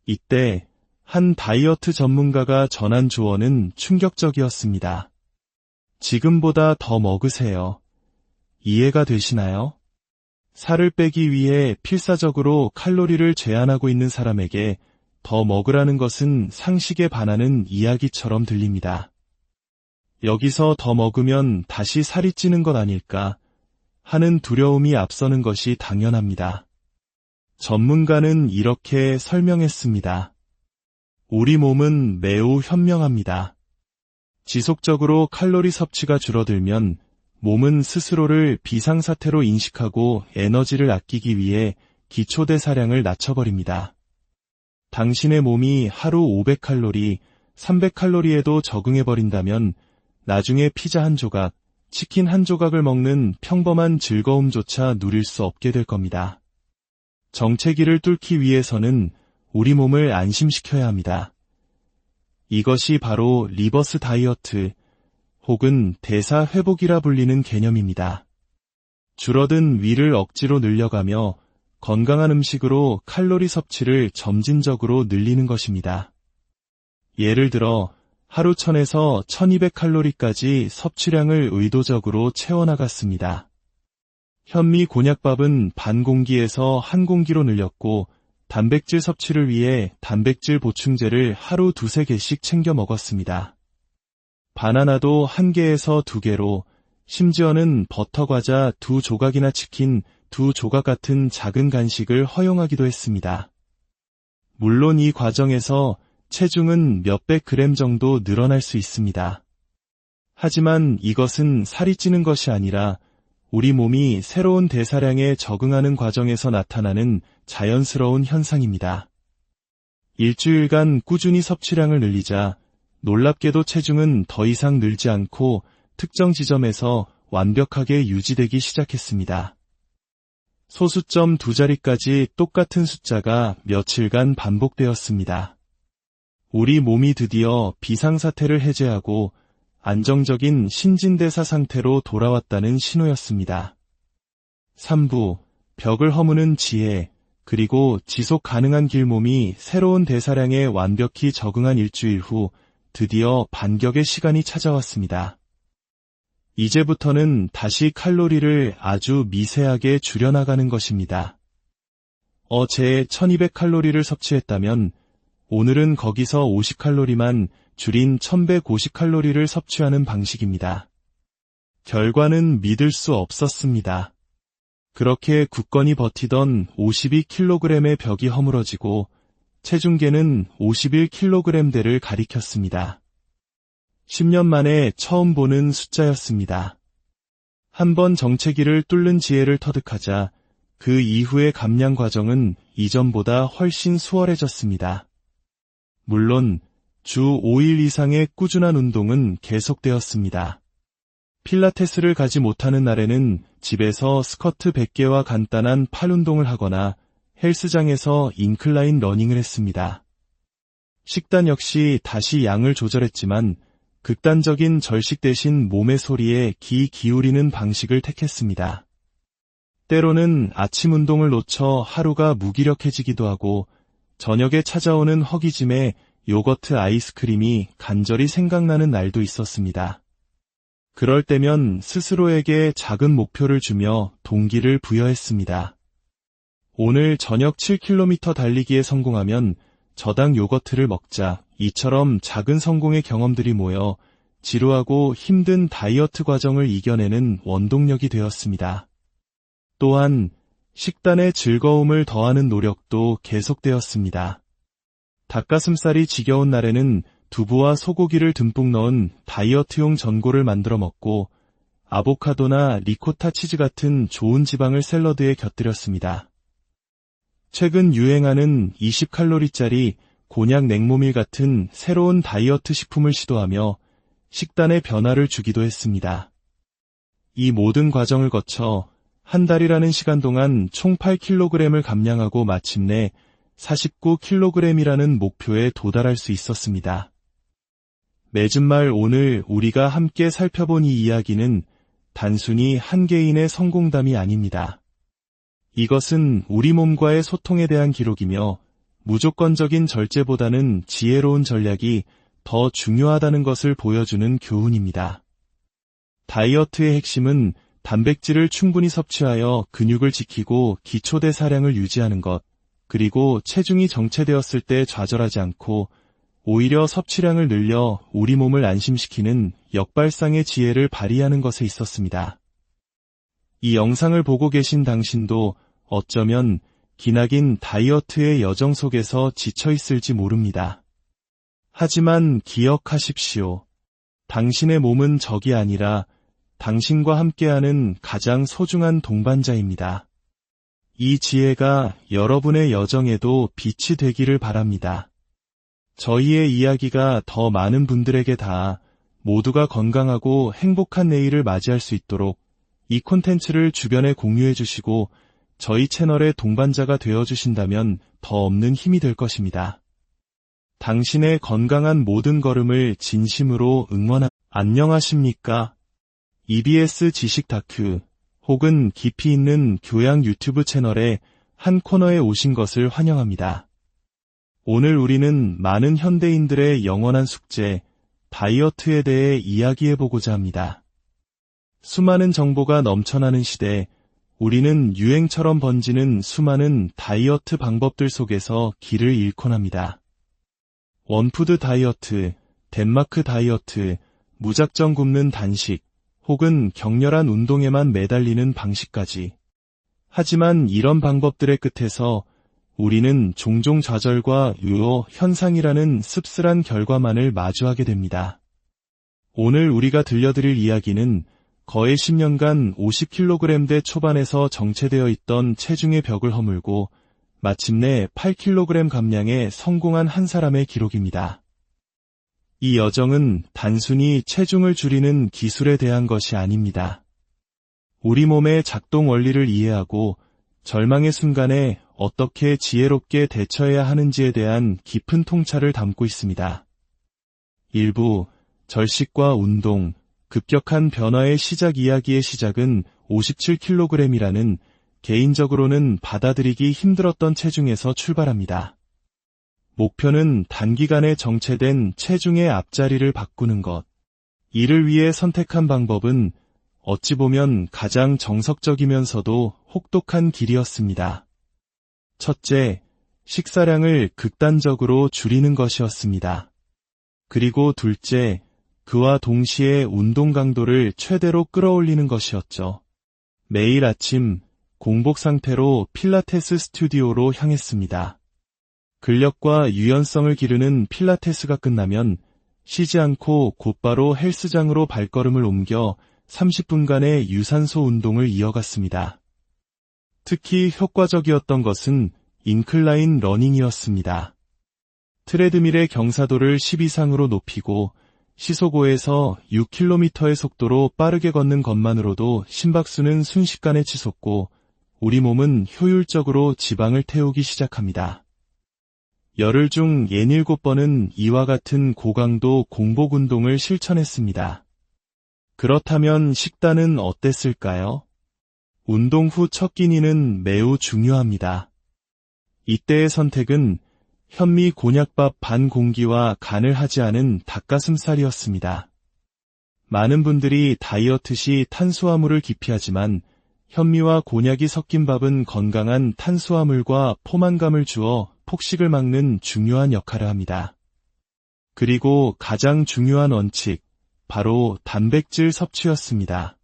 이때 한 다이어트 전문가가 전한 조언은 충격적이었습니다. 지금보다 더 먹으세요. 이해가 되시나요? 살을 빼기 위해 필사적으로 칼로리를 제한하고 있는 사람에게 더 먹으라는 것은 상식에 반하는 이야기처럼 들립니다. 여기서 더 먹으면 다시 살이 찌는 것 아닐까 하는 두려움이 앞서는 것이 당연합니다. 전문가는 이렇게 설명했습니다. 우리 몸은 매우 현명합니다. 지속적으로 칼로리 섭취가 줄어들면 몸은 스스로를 비상사태로 인식하고 에너지를 아끼기 위해 기초대사량을 낮춰버립니다. 당신의 몸이 하루 500칼로리, 300칼로리에도 적응해버린다면 나중에 피자 한 조각, 치킨 한 조각을 먹는 평범한 즐거움조차 누릴 수 없게 될 겁니다. 정체기를 뚫기 위해서는 우리 몸을 안심시켜야 합니다. 이것이 바로 리버스 다이어트 혹은 대사 회복이라 불리는 개념입니다. 줄어든 위를 억지로 늘려가며 건강한 음식으로 칼로리 섭취를 점진적으로 늘리는 것입니다. 예를 들어 하루 1000에서 1200칼로리까지 섭취량을 의도적으로 채워나갔습니다. 현미 곤약밥은 반 공기에서 한 공기로 늘렸고 단백질 섭취를 위해 단백질 보충제를 하루 2-3개씩 챙겨 먹었습니다. 바나나도 1개에서 2개로, 심지어는 버터 과자 2조각이나 치킨 2조각 같은 작은 간식을 허용하기도 했습니다. 물론 이 과정에서 체중은 몇백 그램 정도 늘어날 수 있습니다. 하지만 이것은 살이 찌는 것이 아니라 우리 몸이 새로운 대사량에 적응하는 과정에서 나타나는 자연스러운 현상입니다. 일주일간 꾸준히 섭취량을 늘리자 놀랍게도 체중은 더 이상 늘지 않고 특정 지점에서 완벽하게 유지되기 시작했습니다. 소수점 2자리까지 똑같은 숫자가 며칠간 반복되었습니다. 우리 몸이 드디어 비상사태를 해제하고 안정적인 신진대사 상태로 돌아왔다는 신호였습니다. 3부, 벽을 허무는 지혜, 그리고 지속 가능한 길몸이 새로운 대사량에 완벽히 적응한 일주일 후 드디어 반격의 시간이 찾아왔습니다. 이제부터는 다시 칼로리를 아주 미세하게 줄여나가는 것입니다. 어제 1200칼로리를 섭취했다면 오늘은 거기서 50칼로리만 줄인 1150칼로리를 섭취하는 방식입니다. 결과는 믿을 수 없었습니다. 그렇게 굳건히 버티던 52kg의 벽이 허물어지고 체중계는 51kg대를 가리켰습니다. 10년 만에 처음 보는 숫자였습니다. 한번 정체기를 뚫는 지혜를 터득하자 그 이후의 감량 과정은 이전보다 훨씬 수월해졌습니다. 물론 주 5일 이상의 꾸준한 운동은 계속되었습니다. 필라테스를 가지 못하는 날에는 집에서 스쿼트 100개와 간단한 팔 운동을 하거나 헬스장에서 인클라인 러닝을 했습니다. 식단 역시 다시 양을 조절했지만 극단적인 절식 대신 몸의 소리에 귀 기울이는 방식을 택했습니다. 때로는 아침 운동을 놓쳐 하루가 무기력해지기도 하고 저녁에 찾아오는 허기짐에 요거트 아이스크림이 간절히 생각나는 날도 있었습니다. 그럴 때면 스스로에게 작은 목표를 주며 동기를 부여했습니다. 오늘 저녁 7km 달리기에 성공하면 저당 요거트를 먹자. 이처럼 작은 성공의 경험들이 모여 지루하고 힘든 다이어트 과정을 이겨내는 원동력이 되었습니다. 또한 식단에 즐거움을 더하는 노력도 계속되었습니다. 닭가슴살이 지겨운 날에는 두부와 소고기를 듬뿍 넣은 다이어트용 전골을 만들어 먹고 아보카도나 리코타 치즈 같은 좋은 지방을 샐러드에 곁들였습니다. 최근 유행하는 20칼로리짜리 곤약 냉모밀 같은 새로운 다이어트 식품을 시도하며 식단에 변화를 주기도 했습니다. 이 모든 과정을 거쳐 한 달이라는 시간 동안 총 8kg을 감량하고 마침내 49kg이라는 목표에 도달할 수 있었습니다. 맺은 말 오늘 우리가 함께 살펴본 이 이야기는 단순히 한 개인의 성공담이 아닙니다. 이것은 우리 몸과의 소통에 대한 기록이며 무조건적인 절제보다는 지혜로운 전략이 더 중요하다는 것을 보여주는 교훈입니다. 다이어트의 핵심은 단백질을 충분히 섭취하여 근육을 지키고 기초대사량을 유지하는 것, 그리고 체중이 정체되었을 때 좌절하지 않고 오히려 섭취량을 늘려 우리 몸을 안심시키는 역발상의 지혜를 발휘하는 것에 있었습니다. 이 영상을 보고 계신 당신도 어쩌면 기나긴 다이어트의 여정 속에서 지쳐있을지 모릅니다. 하지만 기억하십시오. 당신의 몸은 적이 아니라 당신과 함께하는 가장 소중한 동반자입니다. 이 지혜가 여러분의 여정에도 빛이 되기를 바랍니다. 저희의 이야기가 더 많은 분들에게 닿아 모두가 건강하고 행복한 내일을 맞이할 수 있도록 이 콘텐츠를 주변에 공유해 주시고 저희 채널의 동반자가 되어주신다면 더 없는 힘이 될 것입니다. 당신의 건강한 모든 걸음을 진심으로 안녕하십니까? EBS 지식 다큐 혹은 깊이 있는 교양 유튜브 채널의 한 코너에 오신 것을 환영합니다. 오늘 우리는 많은 현대인들의 영원한 숙제, 다이어트에 대해 이야기해보고자 합니다. 수많은 정보가 넘쳐나는 시대, 우리는 유행처럼 번지는 수많은 다이어트 방법들 속에서 길을 잃곤 합니다. 원푸드 다이어트, 덴마크 다이어트, 무작정 굶는 단식, 혹은 격렬한 운동에만 매달리는 방식까지. 하지만 이런 방법들의 끝에서 우리는 종종 좌절과 요요 현상이라는 씁쓸한 결과만을 마주하게 됩니다. 오늘 우리가 들려드릴 이야기는 거의 10년간 50kg대 초반에서 정체되어 있던 체중의 벽을 허물고 마침내 8kg 감량에 성공한 한 사람의 기록입니다. 이 여정은 단순히 체중을 줄이는 기술에 대한 것이 아닙니다. 우리 몸의 작동 원리를 이해하고 절망의 순간에 어떻게 지혜롭게 대처해야 하는지에 대한 깊은 통찰을 담고 있습니다. 일부 절식과 운동, 급격한 변화의 시작 이야기의 시작은 57kg이라는 개인적으로는 받아들이기 힘들었던 체중에서 출발합니다. 목표는 단기간에 정체된 체중의 앞자리를 바꾸는 것. 이를 위해 선택한 방법은 어찌 보면 가장 정석적이면서도 혹독한 길이었습니다. 첫째, 식사량을 극단적으로 줄이는 것이었습니다. 그리고 둘째, 그와 동시에 운동 강도를 최대로 끌어올리는 것이었죠. 매일 아침 공복 상태로 필라테스 스튜디오로 향했습니다. 근력과 유연성을 기르는 필라테스가 끝나면 쉬지 않고 곧바로 헬스장으로 발걸음을 옮겨 30분간의 유산소 운동을 이어갔습니다. 특히 효과적이었던 것은 인클라인 러닝이었습니다. 트레드밀의 경사도를 10 이상으로 높이고 시속 5에서 6km의 속도로 빠르게 걷는 것만으로도 심박수는 순식간에 치솟고 우리 몸은 효율적으로 지방을 태우기 시작합니다. 열흘 중 67번은 이와 같은 고강도 공복 운동을 실천했습니다. 그렇다면 식단은 어땠을까요? 운동 후 첫 끼니는 매우 중요합니다. 이때의 선택은 현미 곤약밥 반 공기와 간을 하지 않은 닭가슴살이었습니다. 많은 분들이 다이어트 시 탄수화물을 기피하지만 현미와 곤약이 섞인 밥은 건강한 탄수화물과 포만감을 주어 폭식을 막는 중요한 역할을 합니다. 그리고 가장 중요한 원칙, 바로 단백질 섭취였습니다.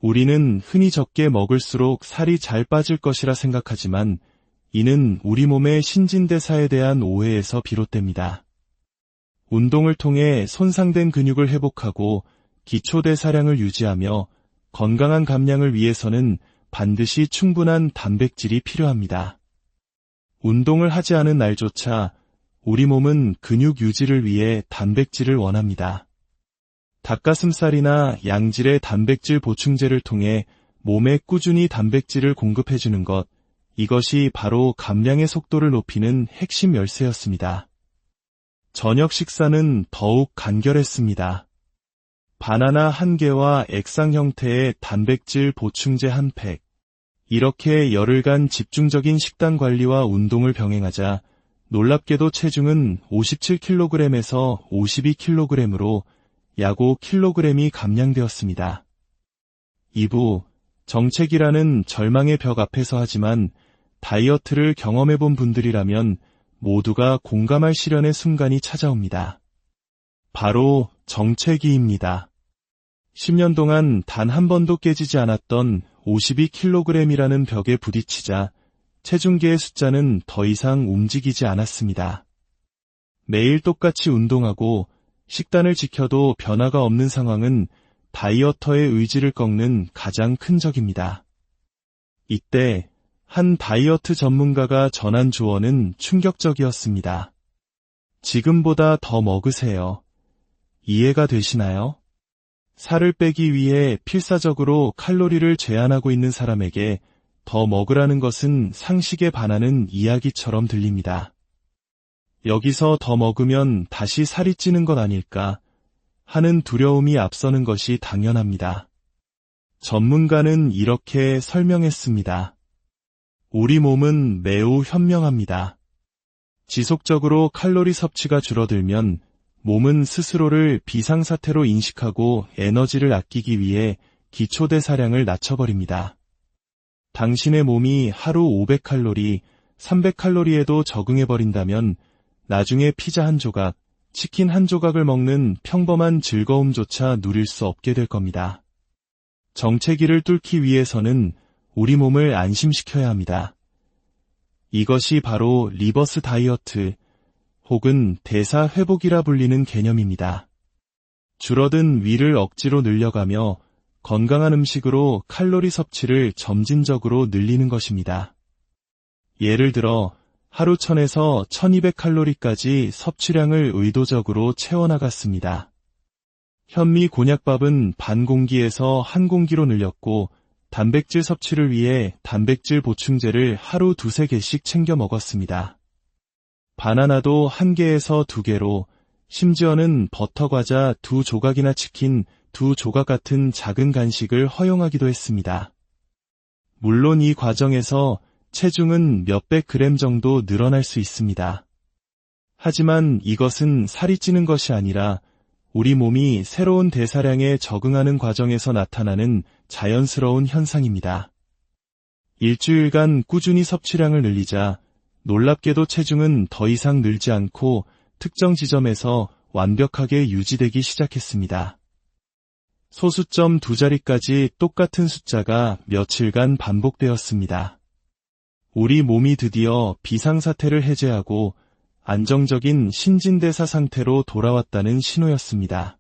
우리는 흔히 적게 먹을수록 살이 잘 빠질 것이라 생각하지만 이는 우리 몸의 신진대사에 대한 오해에서 비롯됩니다. 운동을 통해 손상된 근육을 회복하고 기초대사량을 유지하며 건강한 감량을 위해서는 반드시 충분한 단백질이 필요합니다. 운동을 하지 않은 날조차 우리 몸은 근육 유지를 위해 단백질을 원합니다. 닭가슴살이나 양질의 단백질 보충제를 통해 몸에 꾸준히 단백질을 공급해주는 것, 이것이 바로 감량의 속도를 높이는 핵심 열쇠였습니다. 저녁 식사는 더욱 간결했습니다. 바나나 1개와 액상 형태의 단백질 보충제 1팩. 이렇게 열흘간 집중적인 식단 관리와 운동을 병행하자 놀랍게도 체중은 57kg에서 52kg으로 약 5kg이 감량되었습니다. 2부, 정체기라는 절망의 벽 앞에서 하지만 다이어트를 경험해본 분들이라면 모두가 공감할 시련의 순간이 찾아옵니다. 바로 정체기입니다. 10년 동안 단 한 번도 깨지지 않았던 52kg이라는 벽에 부딪히자 체중계의 숫자는 더 이상 움직이지 않았습니다. 매일 똑같이 운동하고 식단을 지켜도 변화가 없는 상황은 다이어터의 의지를 꺾는 가장 큰 적입니다. 이때 한 다이어트 전문가가 전한 조언은 충격적이었습니다. 지금보다 더 먹으세요. 이해가 되시나요? 살을 빼기 위해 필사적으로 칼로리를 제한하고 있는 사람에게 더 먹으라는 것은 상식에 반하는 이야기처럼 들립니다. 여기서 더 먹으면 다시 살이 찌는 것 아닐까 하는 두려움이 앞서는 것이 당연합니다. 전문가는 이렇게 설명했습니다. 우리 몸은 매우 현명합니다. 지속적으로 칼로리 섭취가 줄어들면 몸은 스스로를 비상사태로 인식하고 에너지를 아끼기 위해 기초대사량을 낮춰버립니다. 당신의 몸이 하루 500칼로리, 300칼로리에도 적응해버린다면 나중에 피자 한 조각, 치킨 한 조각을 먹는 평범한 즐거움조차 누릴 수 없게 될 겁니다. 정체기를 뚫기 위해서는 우리 몸을 안심시켜야 합니다. 이것이 바로 리버스 다이어트 혹은 대사 회복이라 불리는 개념입니다. 줄어든 위를 억지로 늘려가며 건강한 음식으로 칼로리 섭취를 점진적으로 늘리는 것입니다. 예를 들어 하루 1000에서 1200칼로리까지 섭취량을 의도적으로 채워나갔습니다. 현미 곤약밥은 반 공기에서 한 공기로 늘렸고 단백질 섭취를 위해 단백질 보충제를 하루 2-3개씩 챙겨 먹었습니다. 바나나도 1개에서 2개로, 심지어는 버터 과자 2조각이나 치킨 2조각 같은 작은 간식을 허용하기도 했습니다. 물론 이 과정에서 체중은 몇백 그램 정도 늘어날 수 있습니다. 하지만 이것은 살이 찌는 것이 아니라 우리 몸이 새로운 대사량에 적응하는 과정에서 나타나는 자연스러운 현상입니다. 일주일간 꾸준히 섭취량을 늘리자 놀랍게도 체중은 더 이상 늘지 않고 특정 지점에서 완벽하게 유지되기 시작했습니다. 소수점 2자리까지 똑같은 숫자가 며칠간 반복되었습니다. 우리 몸이 드디어 비상사태를 해제하고 안정적인 신진대사 상태로 돌아왔다는 신호였습니다.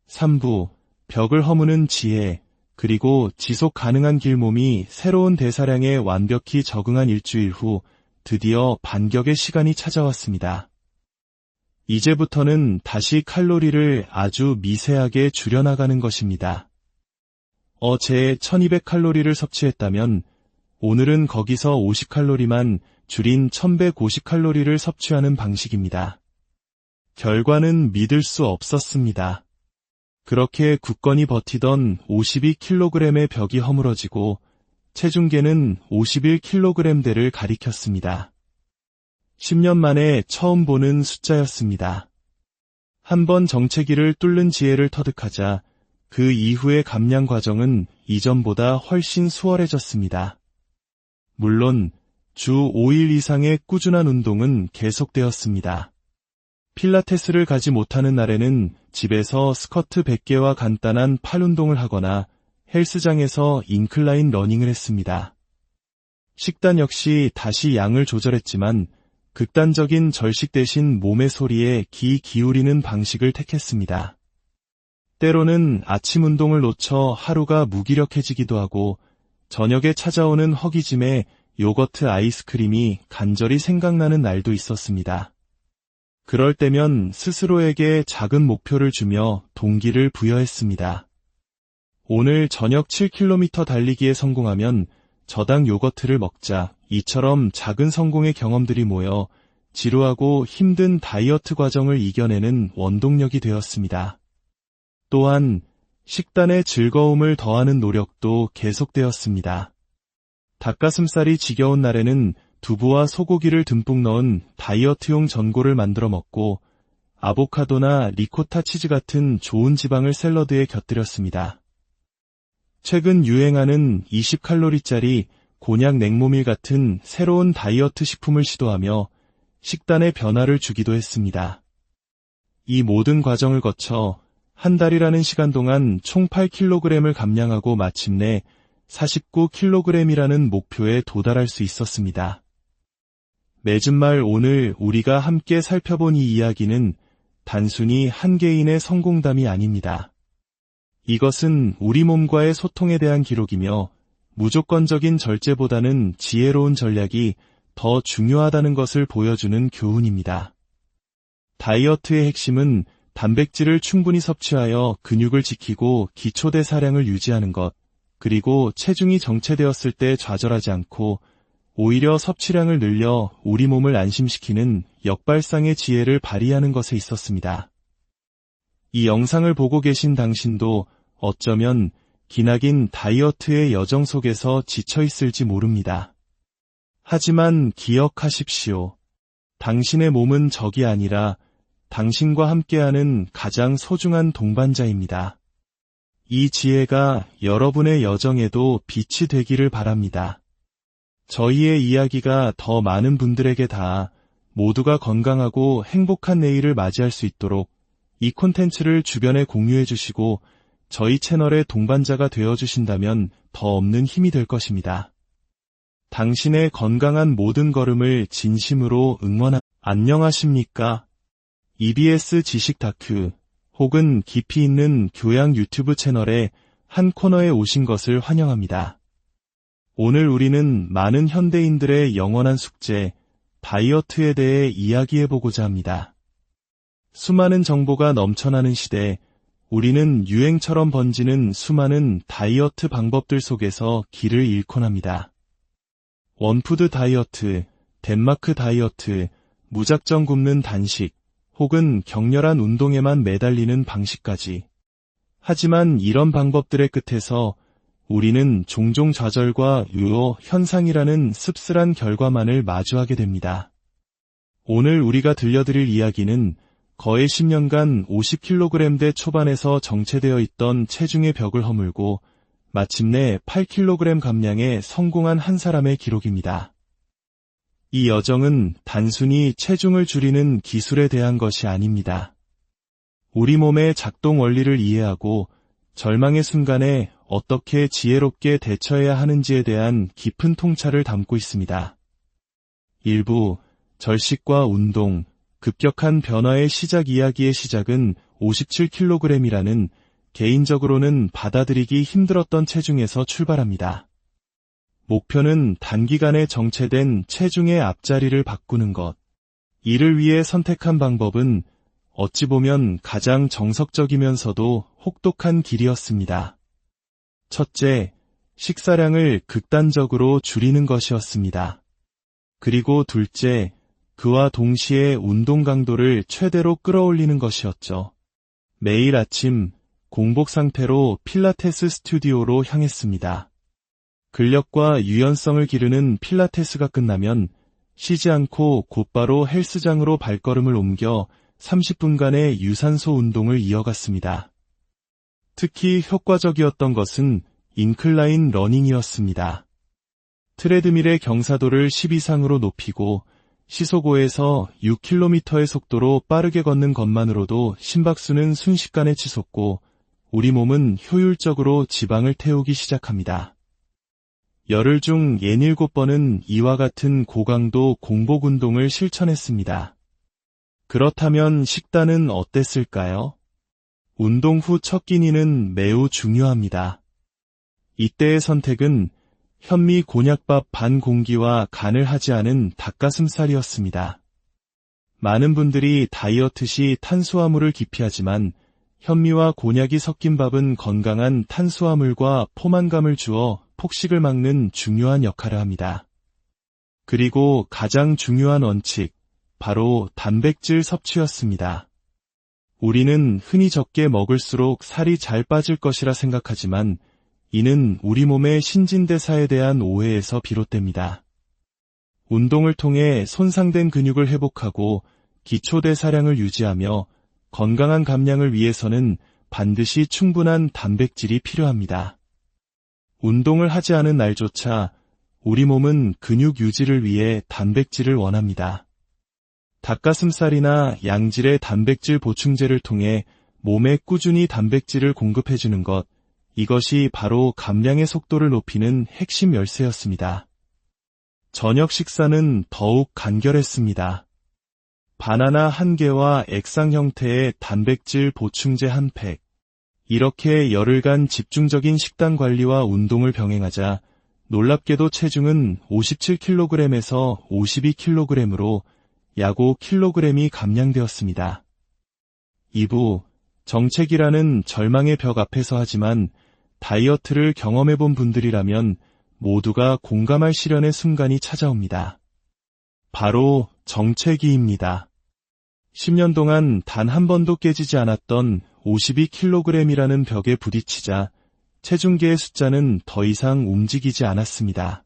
3부, 벽을 허무는 지혜, 그리고 지속 가능한 길몸이 새로운 대사량에 완벽히 적응한 일주일 후 드디어 반격의 시간이 찾아왔습니다. 이제부터는 다시 칼로리를 아주 미세하게 줄여나가는 것입니다. 어제 1200칼로리를 섭취했다면 오늘은 거기서 50칼로리만 줄인 1150칼로리를 섭취하는 방식입니다. 결과는 믿을 수 없었습니다. 그렇게 굳건히 버티던 52kg의 벽이 허물어지고 체중계는 51kg대를 가리켰습니다. 10년 만에 처음 보는 숫자였습니다. 한번 정체기를 뚫는 지혜를 터득하자 그 이후의 감량 과정은 이전보다 훨씬 수월해졌습니다. 물론 주 5일 이상의 꾸준한 운동은 계속되었습니다. 필라테스를 가지 못하는 날에는 집에서 스쿼트 100개와 간단한 팔 운동을 하거나 헬스장에서 인클라인 러닝을 했습니다. 식단 역시 다시 양을 조절했지만 극단적인 절식 대신 몸의 소리에 귀 기울이는 방식을 택했습니다. 때로는 아침 운동을 놓쳐 하루가 무기력해지기도 하고 저녁에 찾아오는 허기짐에 요거트 아이스크림이 간절히 생각나는 날도 있었습니다. 그럴 때면 스스로에게 작은 목표를 주며 동기를 부여했습니다. 오늘 저녁 7km 달리기에 성공하면 저당 요거트를 먹자. 이처럼 작은 성공의 경험들이 모여 지루하고 힘든 다이어트 과정을 이겨내는 원동력이 되었습니다. 또한 식단에 즐거움을 더하는 노력도 계속되었습니다. 닭가슴살이 지겨운 날에는 두부와 소고기를 듬뿍 넣은 다이어트용 전골을 만들어 먹고 아보카도나 리코타 치즈 같은 좋은 지방을 샐러드에 곁들였습니다. 최근 유행하는 20칼로리짜리 곤약 냉모밀 같은 새로운 다이어트 식품을 시도하며 식단에 변화를 주기도 했습니다. 이 모든 과정을 거쳐 한 달이라는 시간 동안 총 8kg을 감량하고 마침내 49kg이라는 목표에 도달할 수 있었습니다. 맺은 말 오늘 우리가 함께 살펴본 이 이야기는 단순히 한 개인의 성공담이 아닙니다. 이것은 우리 몸과의 소통에 대한 기록이며 무조건적인 절제보다는 지혜로운 전략이 더 중요하다는 것을 보여주는 교훈입니다. 다이어트의 핵심은 단백질을 충분히 섭취하여 근육을 지키고 기초대사량을 유지하는 것, 그리고 체중이 정체되었을 때 좌절하지 않고 오히려 섭취량을 늘려 우리 몸을 안심시키는 역발상의 지혜를 발휘하는 것에 있었습니다. 이 영상을 보고 계신 당신도 어쩌면 기나긴 다이어트의 여정 속에서 지쳐있을지 모릅니다. 하지만 기억하십시오. 당신의 몸은 적이 아니라 당신과 함께하는 가장 소중한 동반자입니다. 이 지혜가 여러분의 여정에도 빛이 되기를 바랍니다. 저희의 이야기가 더 많은 분들에게 닿아 모두가 건강하고 행복한 내일을 맞이할 수 있도록 이 콘텐츠를 주변에 공유해 주시고 저희 채널의 동반자가 되어 주신다면 더 없는 힘이 될 것입니다. 당신의 건강한 모든 걸음을 진심으로 안녕하십니까? EBS 지식 다큐 혹은 깊이 있는 교양 유튜브 채널의 한 코너에 오신 것을 환영합니다. 오늘 우리는 많은 현대인들의 영원한 숙제, 다이어트에 대해 이야기해보고자 합니다. 수많은 정보가 넘쳐나는 시대, 우리는 유행처럼 번지는 수많은 다이어트 방법들 속에서 길을 잃곤 합니다. 원푸드 다이어트, 덴마크 다이어트, 무작정 굶는 단식, 혹은 격렬한 운동에만 매달리는 방식까지. 하지만 이런 방법들의 끝에서 우리는 종종 좌절과 요요 현상이라는 씁쓸한 결과만을 마주하게 됩니다. 오늘 우리가 들려드릴 이야기는 거의 10년간 50kg대 초반에서 정체되어 있던 체중의 벽을 허물고 마침내 8kg 감량에 성공한 한 사람의 기록입니다. 이 여정은 단순히 체중을 줄이는 기술에 대한 것이 아닙니다. 우리 몸의 작동 원리를 이해하고 절망의 순간에 어떻게 지혜롭게 대처해야 하는지에 대한 깊은 통찰을 담고 있습니다. 일부 절식과 운동, 급격한 변화의 시작 이야기의 시작은 57kg이라는 개인적으로는 받아들이기 힘들었던 체중에서 출발합니다. 목표는 단기간에 정체된 체중의 앞자리를 바꾸는 것. 이를 위해 선택한 방법은 어찌 보면 가장 정석적이면서도 혹독한 길이었습니다. 첫째, 식사량을 극단적으로 줄이는 것이었습니다. 그리고 둘째, 그와 동시에 운동 강도를 최대로 끌어올리는 것이었죠. 매일 아침 공복 상태로 필라테스 스튜디오로 향했습니다. 근력과 유연성을 기르는 필라테스가 끝나면 쉬지 않고 곧바로 헬스장으로 발걸음을 옮겨 30분간의 유산소 운동을 이어갔습니다. 특히 효과적이었던 것은 인클라인 러닝이었습니다. 트레드밀의 경사도를 10 이상으로 높이고 시속 5에서 6km의 속도로 빠르게 걷는 것만으로도 심박수는 순식간에 치솟고 우리 몸은 효율적으로 지방을 태우기 시작합니다. 열흘 중 67번은 이와 같은 고강도 공복 운동을 실천했습니다. 그렇다면 식단은 어땠을까요? 운동 후 첫 끼니는 매우 중요합니다. 이때의 선택은 현미 곤약밥 반 공기와 간을 하지 않은 닭가슴살이었습니다. 많은 분들이 다이어트 시 탄수화물을 기피하지만 현미와 곤약이 섞인 밥은 건강한 탄수화물과 포만감을 주어 폭식을 막는 중요한 역할을 합니다. 그리고 가장 중요한 원칙, 바로 단백질 섭취였습니다. 우리는 흔히 적게 먹을수록 살이 잘 빠질 것이라 생각하지만 이는 우리 몸의 신진대사에 대한 오해에서 비롯됩니다. 운동을 통해 손상된 근육을 회복하고 기초대사량을 유지하며 건강한 감량을 위해서는 반드시 충분한 단백질이 필요합니다. 운동을 하지 않은 날조차 우리 몸은 근육 유지를 위해 단백질을 원합니다. 닭가슴살이나 양질의 단백질 보충제를 통해 몸에 꾸준히 단백질을 공급해주는 것, 이것이 바로 감량의 속도를 높이는 핵심 열쇠였습니다. 저녁 식사는 더욱 간결했습니다. 바나나 1개와 액상 형태의 단백질 보충제 1팩. 이렇게 열흘간 집중적인 식단 관리와 운동을 병행하자 놀랍게도 체중은 57kg에서 52kg으로 약 5kg이 감량되었습니다. 2부, 정체기라는 절망의 벽 앞에서 하지만 다이어트를 경험해본 분들이라면 모두가 공감할 시련의 순간이 찾아옵니다. 바로 정체기입니다. 10년 동안 단 한 번도 깨지지 않았던 52kg이라는 벽에 부딪히자 체중계의 숫자는 더 이상 움직이지 않았습니다.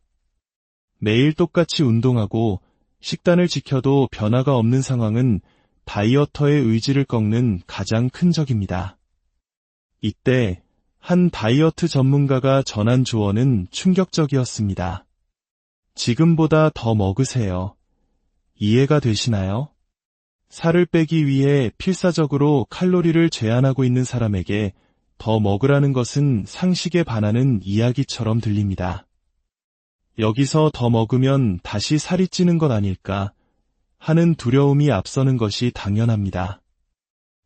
매일 똑같이 운동하고 식단을 지켜도 변화가 없는 상황은 다이어터의 의지를 꺾는 가장 큰 적입니다. 이때 한 다이어트 전문가가 전한 조언은 충격적이었습니다. 지금보다 더 먹으세요. 이해가 되시나요? 살을 빼기 위해 필사적으로 칼로리를 제한하고 있는 사람에게 더 먹으라는 것은 상식에 반하는 이야기처럼 들립니다. 여기서 더 먹으면 다시 살이 찌는 것 아닐까 하는 두려움이 앞서는 것이 당연합니다.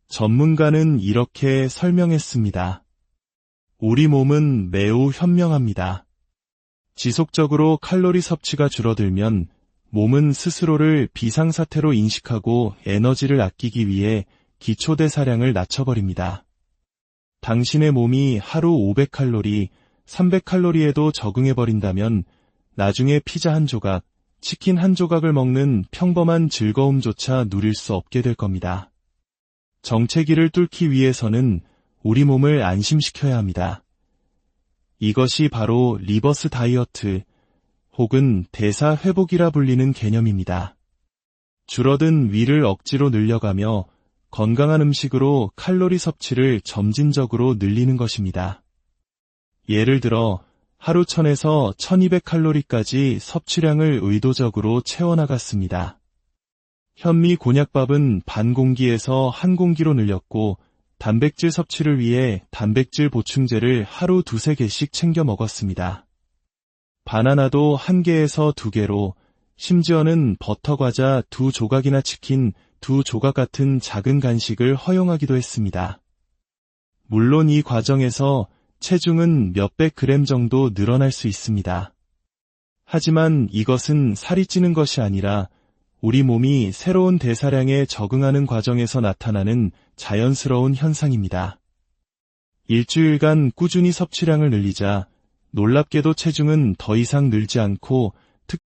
전문가는 이렇게 설명했습니다. 우리 몸은 매우 현명합니다. 지속적으로 칼로리 섭취가 줄어들면 몸은 스스로를 비상사태로 인식하고 에너지를 아끼기 위해 기초대사량을 낮춰버립니다. 당신의 몸이 하루 500칼로리, 300칼로리에도 적응해버린다면 나중에 피자 한 조각, 치킨 한 조각을 먹는 평범한 즐거움조차 누릴 수 없게 될 겁니다. 정체기를 뚫기 위해서는 우리 몸을 안심시켜야 합니다. 이것이 바로 리버스 다이어트 혹은 대사 회복이라 불리는 개념입니다. 줄어든 위를 억지로 늘려가며 건강한 음식으로 칼로리 섭취를 점진적으로 늘리는 것입니다. 예를 들어 하루 1000에서 1200칼로리까지 섭취량을 의도적으로 채워나갔습니다. 현미 곤약밥은 반 공기에서 한 공기로 늘렸고 단백질 섭취를 위해 단백질 보충제를 하루 2-3개씩 챙겨 먹었습니다. 바나나도 1개에서 2개로, 심지어는 버터 과자 2조각이나 치킨 2조각 같은 작은 간식을 허용하기도 했습니다. 물론 이 과정에서 체중은 몇백 그램 정도 늘어날 수 있습니다. 하지만 이것은 살이 찌는 것이 아니라 우리 몸이 새로운 대사량에 적응하는 과정에서 나타나는 자연스러운 현상입니다. 일주일간 꾸준히 섭취량을 늘리자 놀랍게도 체중은 더 이상 늘지 않고